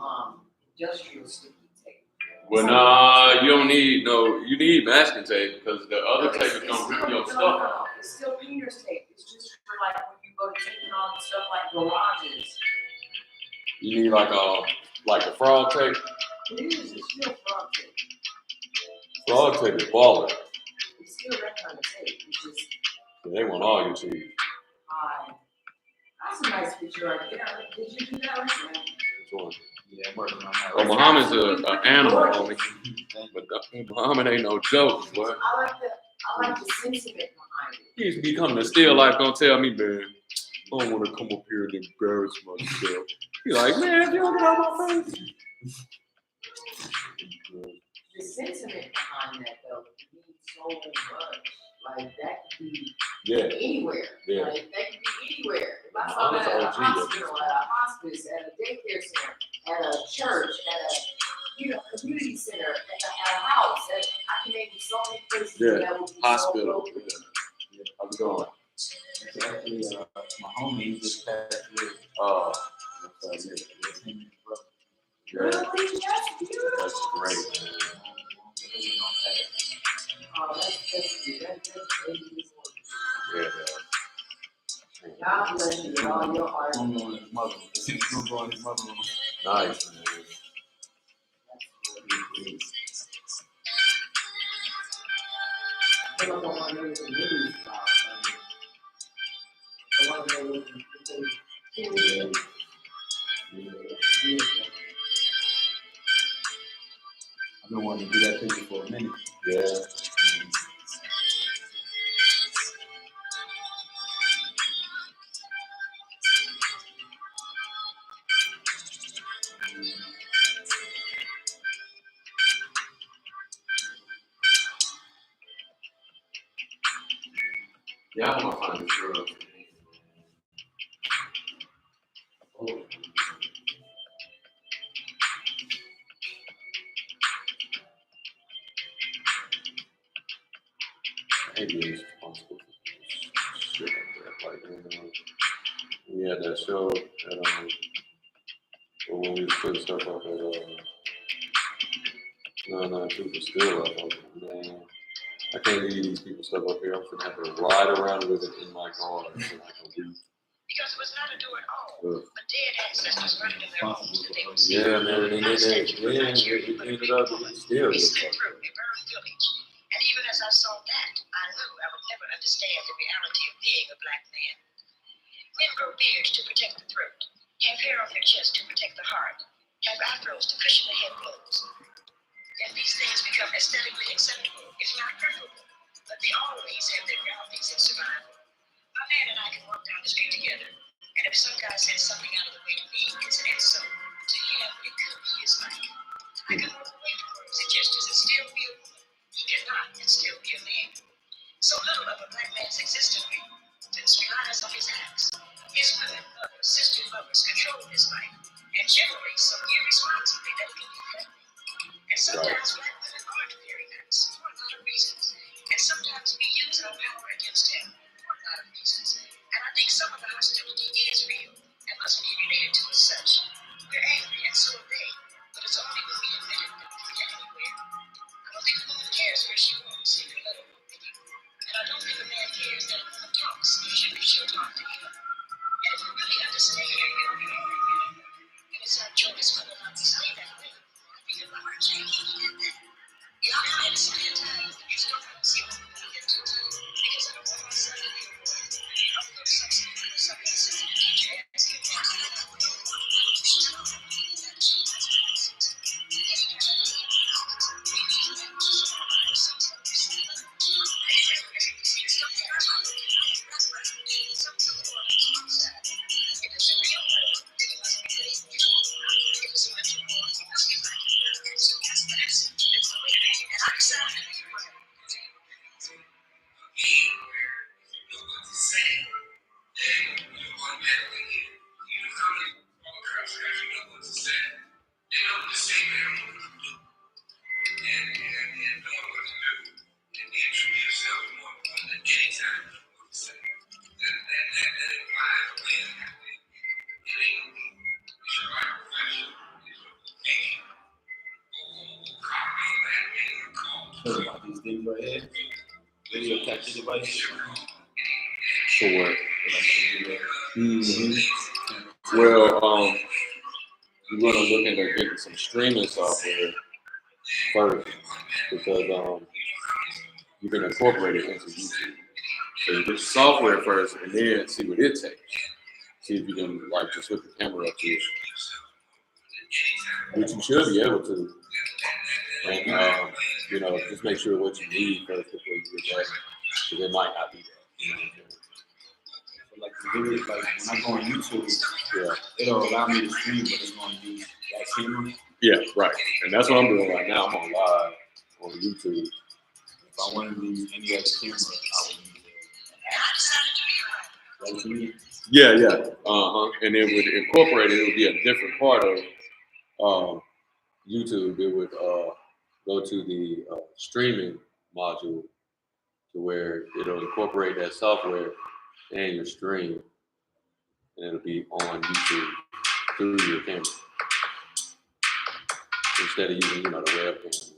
industrial sticky tape. Well, nah, you don't need you need masking tape because the other tape is gonna rip your stuff out. No, it's still painter's tape. It's just for like when you go to taking on stuff like garages. You need like a frog tape. It is. It's still frog tape. Frog tape is baller. It's still that kind of tape. It's just They want all your cheese. high. That's a nice picture right there. Did you do that right there? Which one? Yeah, I'm working on that. Oh, Muhammad's an animal, homie. But Muhammad ain't no joke, boy. I like the sentiment behind it. He's becoming a still life gonna tell me, man, I don't want to come up here and embarrass myself. He's like, man, if you don't get out my face. The sentiment behind that though means so much. Like that could be anywhere. Yeah. Like that could be anywhere. If I saw that at a hospital, at a hospice, at a daycare center, at a church, at a community center, at a house, I can name so many places that would be Hospital. so broken. Yeah. How's it going? It's actually my homie just passed away. Oh, That's him and his brother. Really? That's beautiful. That's great, man. Oh, that's good. That's Yeah, God bless you with all your heart. I'm going his mother. He's going to go on his mother. nice, man. I don't want to know what the news about. I want to know what I've been wanting to do that picture for a minute. Yeah. Yeah, I want to find a girl. Oh. Maybe it's responsible for shit like that. Like, we had that show at, or when we was putting stuff up at, 992 for still up. Man, I can't leave these people stuff up here. I'm gonna have to ride around with it in my car for like a week. Because it was not a do at all. But dead ancestors running in their homes that they would see. Yeah, man, and then it ended up still. We sped through a buried village. And even as I saw that, I knew I would never understand the reality of being a black man. Men grow beards to protect the throat, have hair on their chest to protect the heart, have afros to cushion the head blows. And these things become aesthetically acceptable, if not preferable, but they always have their realities in survival. My man and I can walk down the street together, and if some guy says something out of the way to me, it's an insult. To him, it could be his like. I can walk away from words and gestures and still be a woman. He cannot and still be a man. So little of a black man's existence relies on his acts. His women, mothers, sister lovers control his life, and generally so irresponsibly that it can be threatening. And sometimes black women aren't very nice for a lot of reasons, and sometimes we use our power against him for a lot of reasons. And I think some of the hostility is real and must be related to as such. We're angry and so are they, but it's only when we admit it that we can get anywhere. I don't think a woman cares where she walks if you let her walk with you. And I don't think a man cares that a woman talks if she'll talk to him. And if we really understand who we are, and it's our choice whether or not we stay that way, I think if our heart changes, we get that. You know, I understand times that you still have to see what we can get to. Because I don't want my son to be a boy. I'll put something in the teacher. heard about these things right here. Video capture devices. For what? Like, Mm-hmm. Well, we're going to look into getting some streaming software first because you can incorporate it into YouTube. So you get the software first and then see what it takes. See if you can like just hook the camera up to it, which you should be able to. And you know, just make sure what you need first before you get that, because it might not be that. You know what I'm saying? So like the video, like when I go on YouTube, Yeah. it'll allow me to stream, but it's going to use that camera. Yeah, right. And that's what I'm doing right now. I'm on live on YouTube. If I wanted to use any other camera, I would use it. That's what you mean? Yeah. And it would incorporate it. It would be a different part of YouTube. It would go to the streaming module to where it'll incorporate that software and your stream, and it'll be on YouTube through your camera instead of using, you know, the webcam.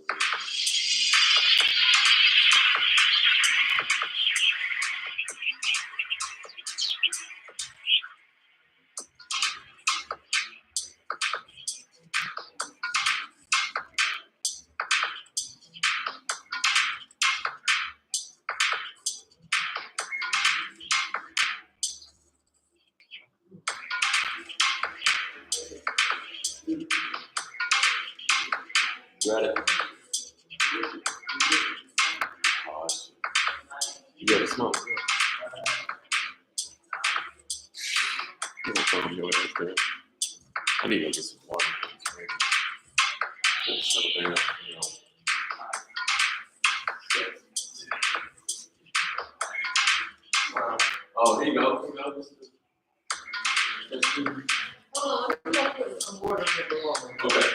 Ready? Awesome. You got to smoke. You don't throw me away right there. I need to go get some water. Settle down, you know. Oh, here you go. Hold on, let me go put some water in the water. Okay.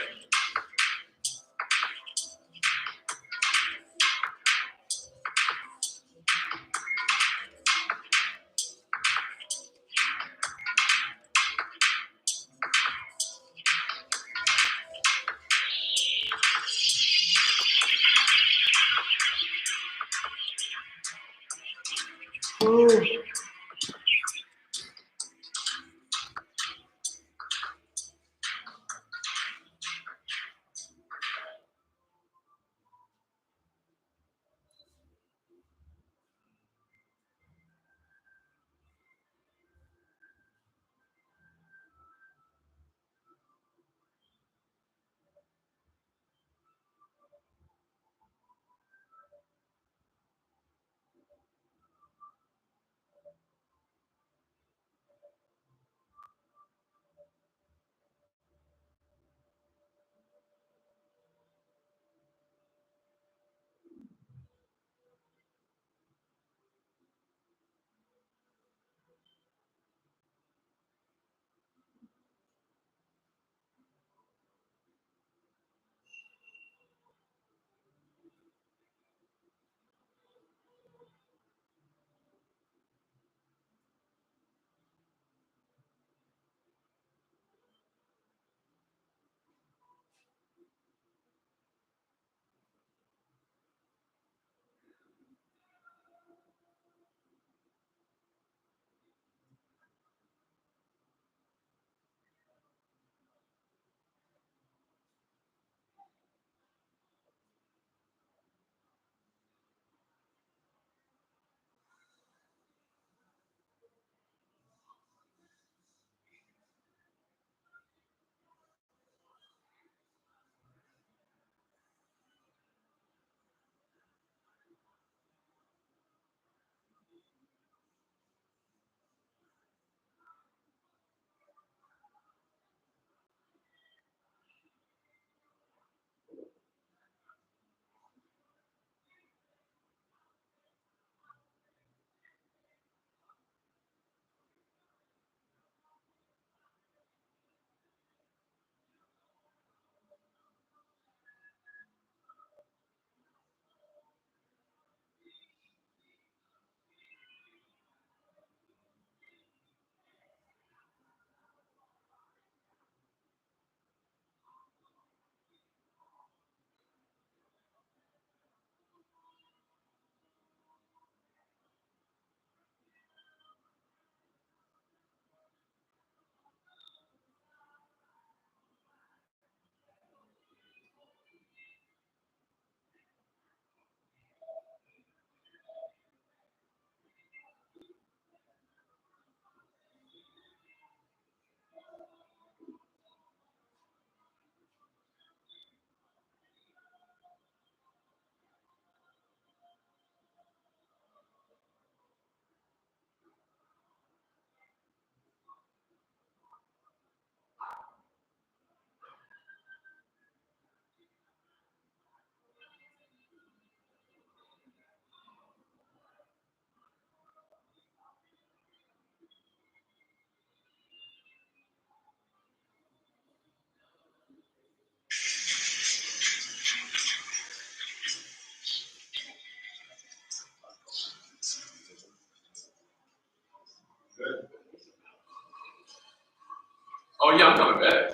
coming back.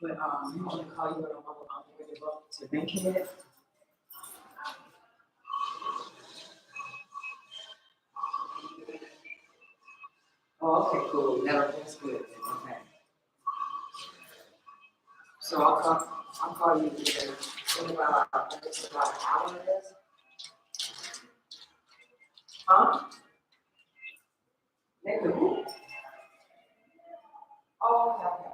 But, you want me to call you when I'm ready to go to Bankhead? Oh, okay, cool, that's good, okay. So I'll call you in about, I guess about an hour, I guess. Huh? Maybe who? Oh, okay, okay.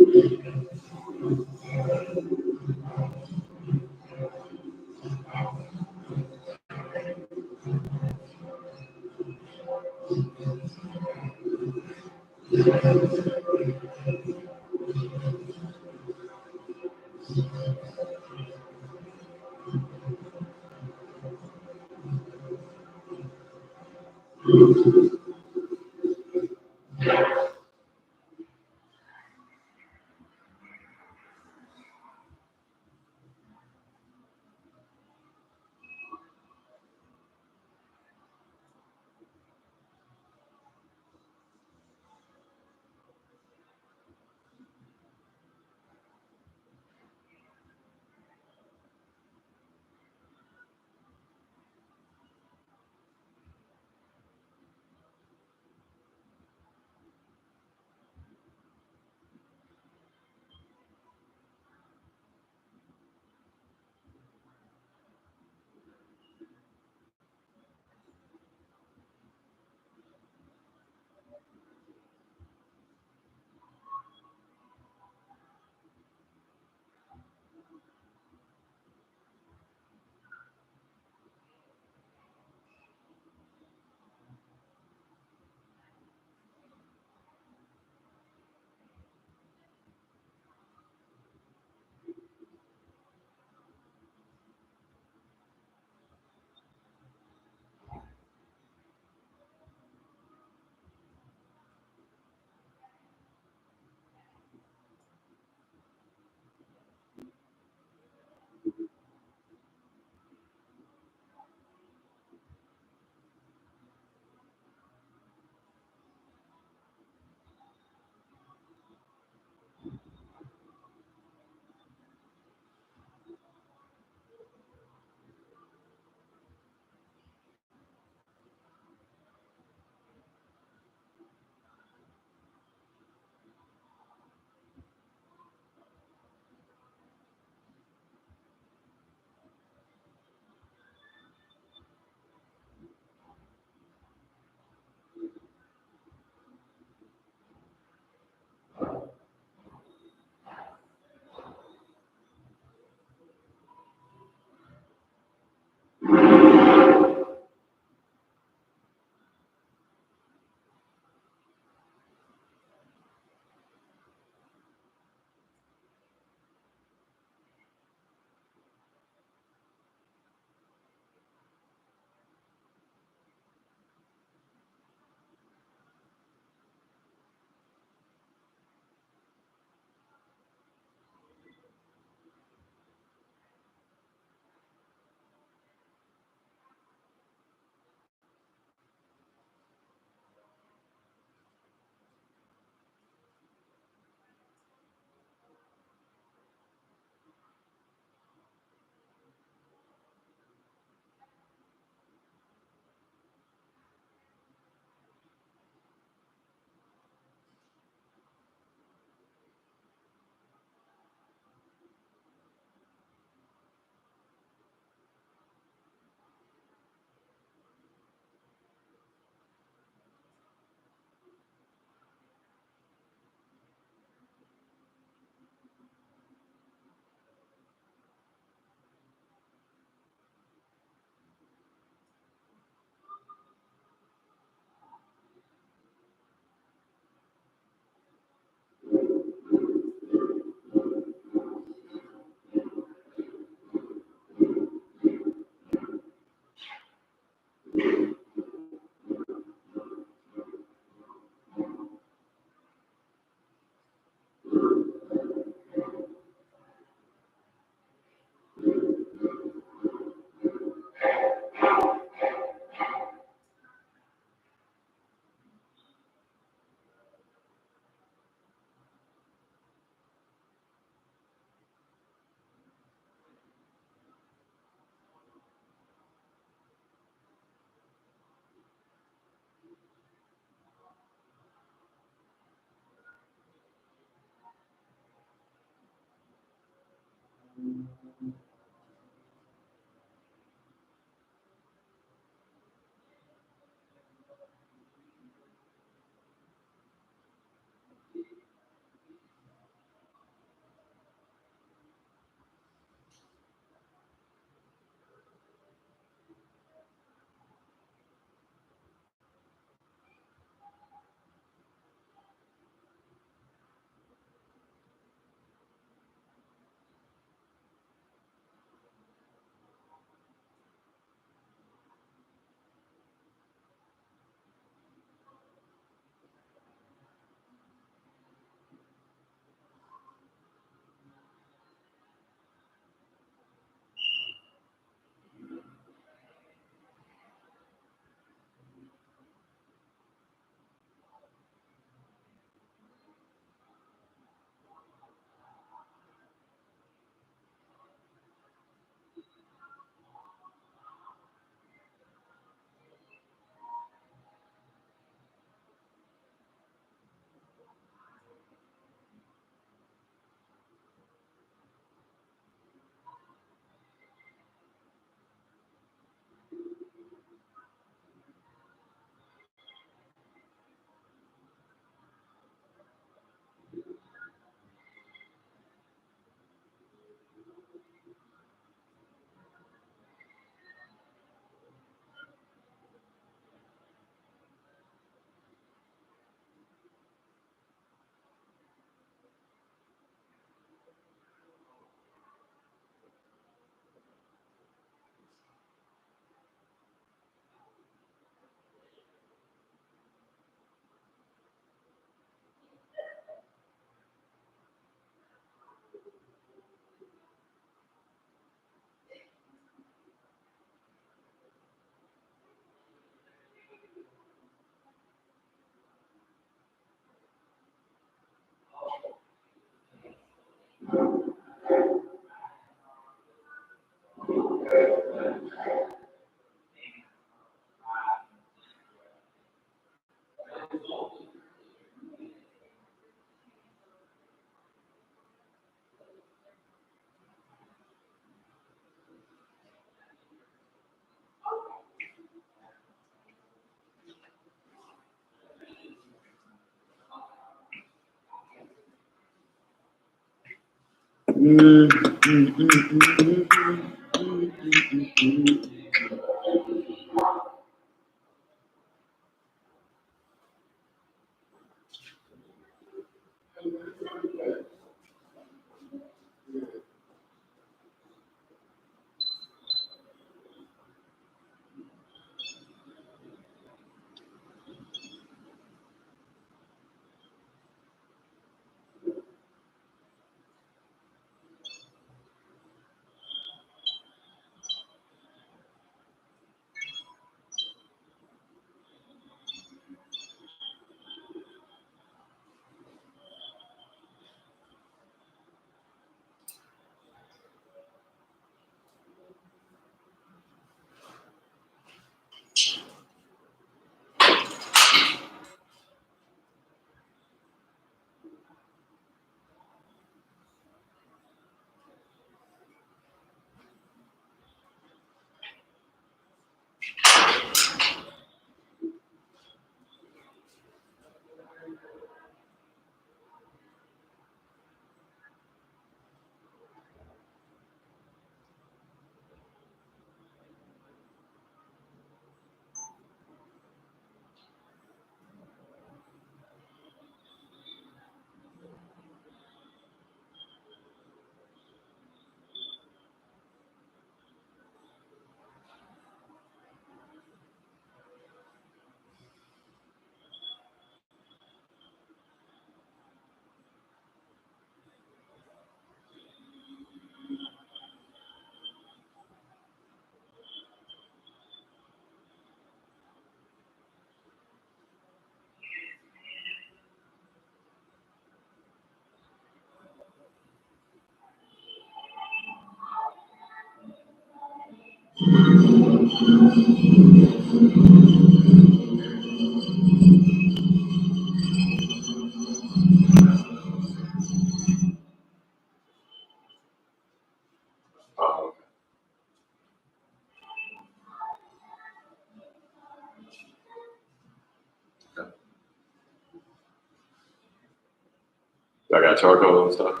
got charcoal and stuff.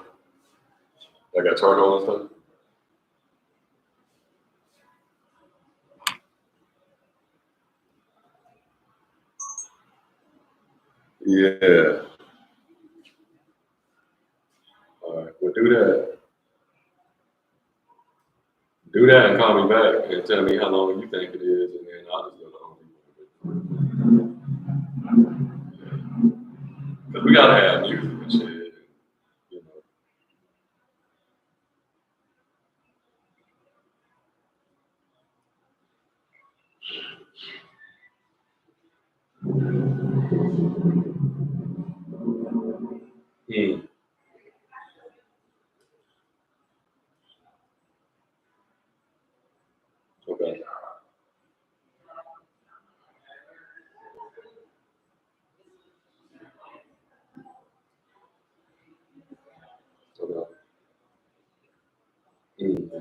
I got charcoal and stuff. Yeah. All right. Well, do that. Do that and call me back and tell me how long you think it is, and then I'll just go to Home Depot. Because we gotta have music and shit, you know. Hmm. Okay. Okay. Hmm.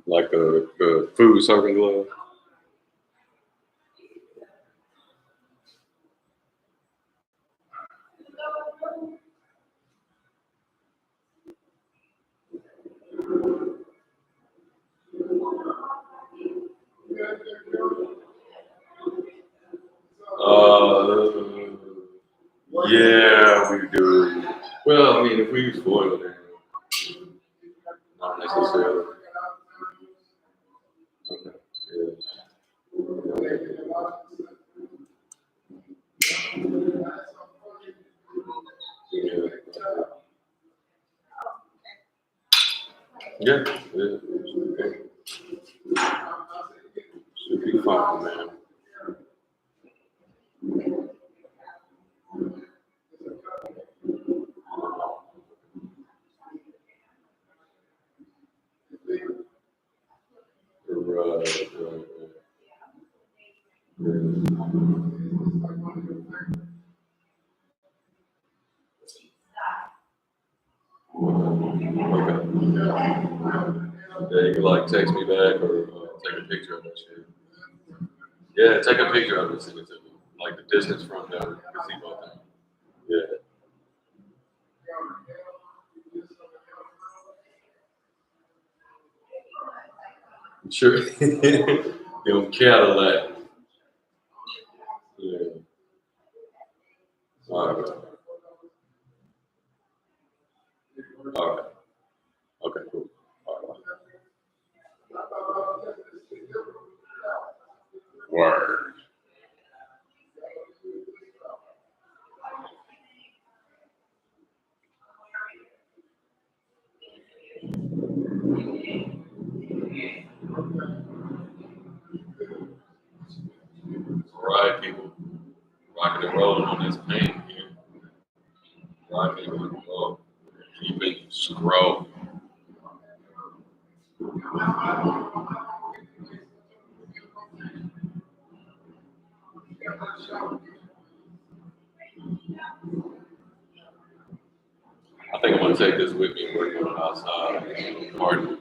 Like the food serving glove. Yeah, we do. Well, I mean, if we use foil, then not necessarily. Okay. Yeah. Yeah. Yeah. Should be fine, man. Right. Okay. Yeah, you can like text me back or take a picture of that shit. Yeah, take a picture of it and send it to me. Like the distance from the gazebo thing. Yeah. Sure. Them Cadillac. Yeah. All right. All right. Okay, cool. All right. Word. All right, people. Rocking and rolling on this pain here. Rocking and rolling. Keep it scroll. I think I'm gonna take this with me and work on it outside. Pardon.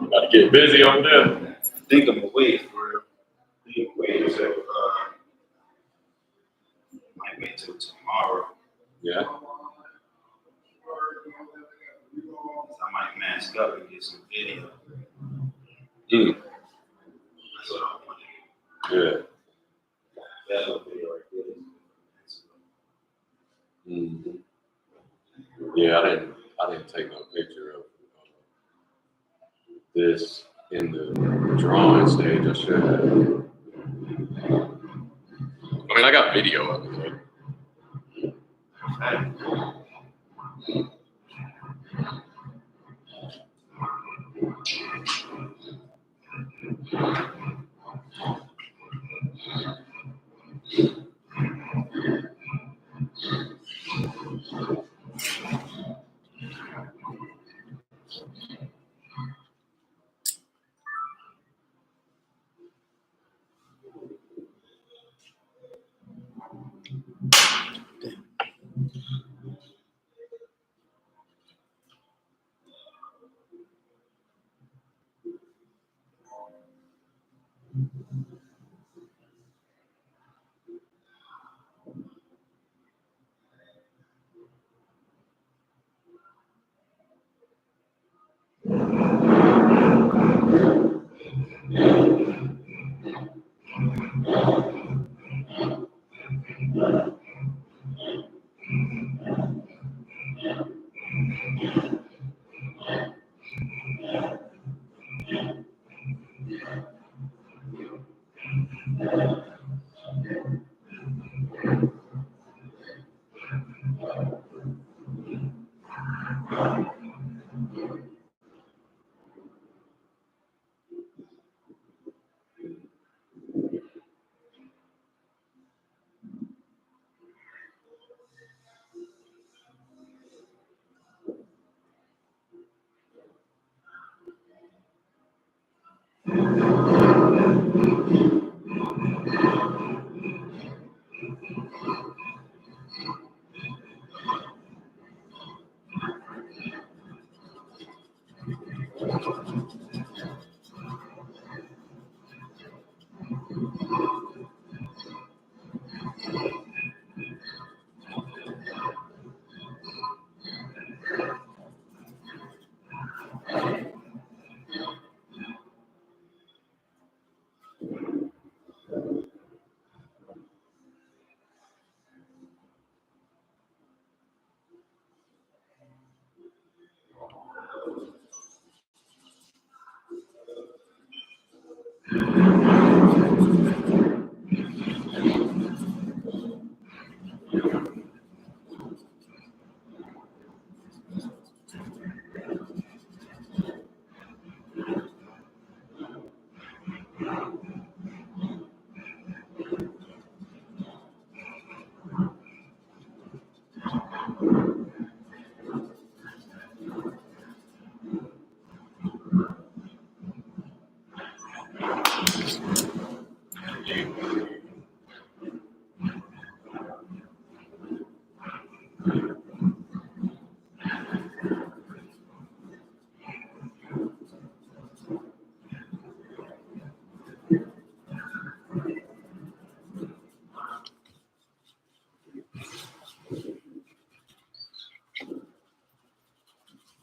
About to get busy over there. I think I'm away for real. I think I'm away, so might wait till tomorrow. Yeah. I might mask up and get some video. Mm. That's what I want to Yeah. do. That little video right there. Mm-hmm. Yeah, I didn't take no picture of this in the drawing stage. I should have. I mean, I got video of it.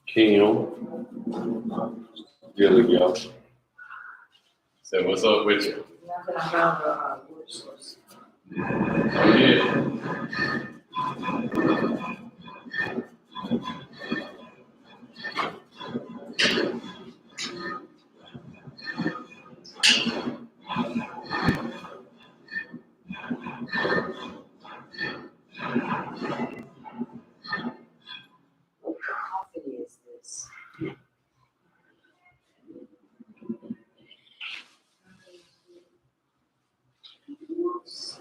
Kim, Gilly, y'all. So what's up with you? Nothing, I found a wood source. Oh yeah. What coffee is this? So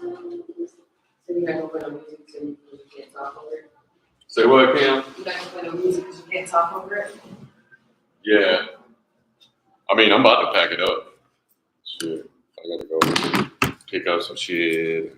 you're not gonna put on music so you can't talk over it? Say what, Kim? You're not gonna put on music because you can't talk over it? Yeah. I mean, I'm about to pack it up. Shit. I gotta go pick up some shit.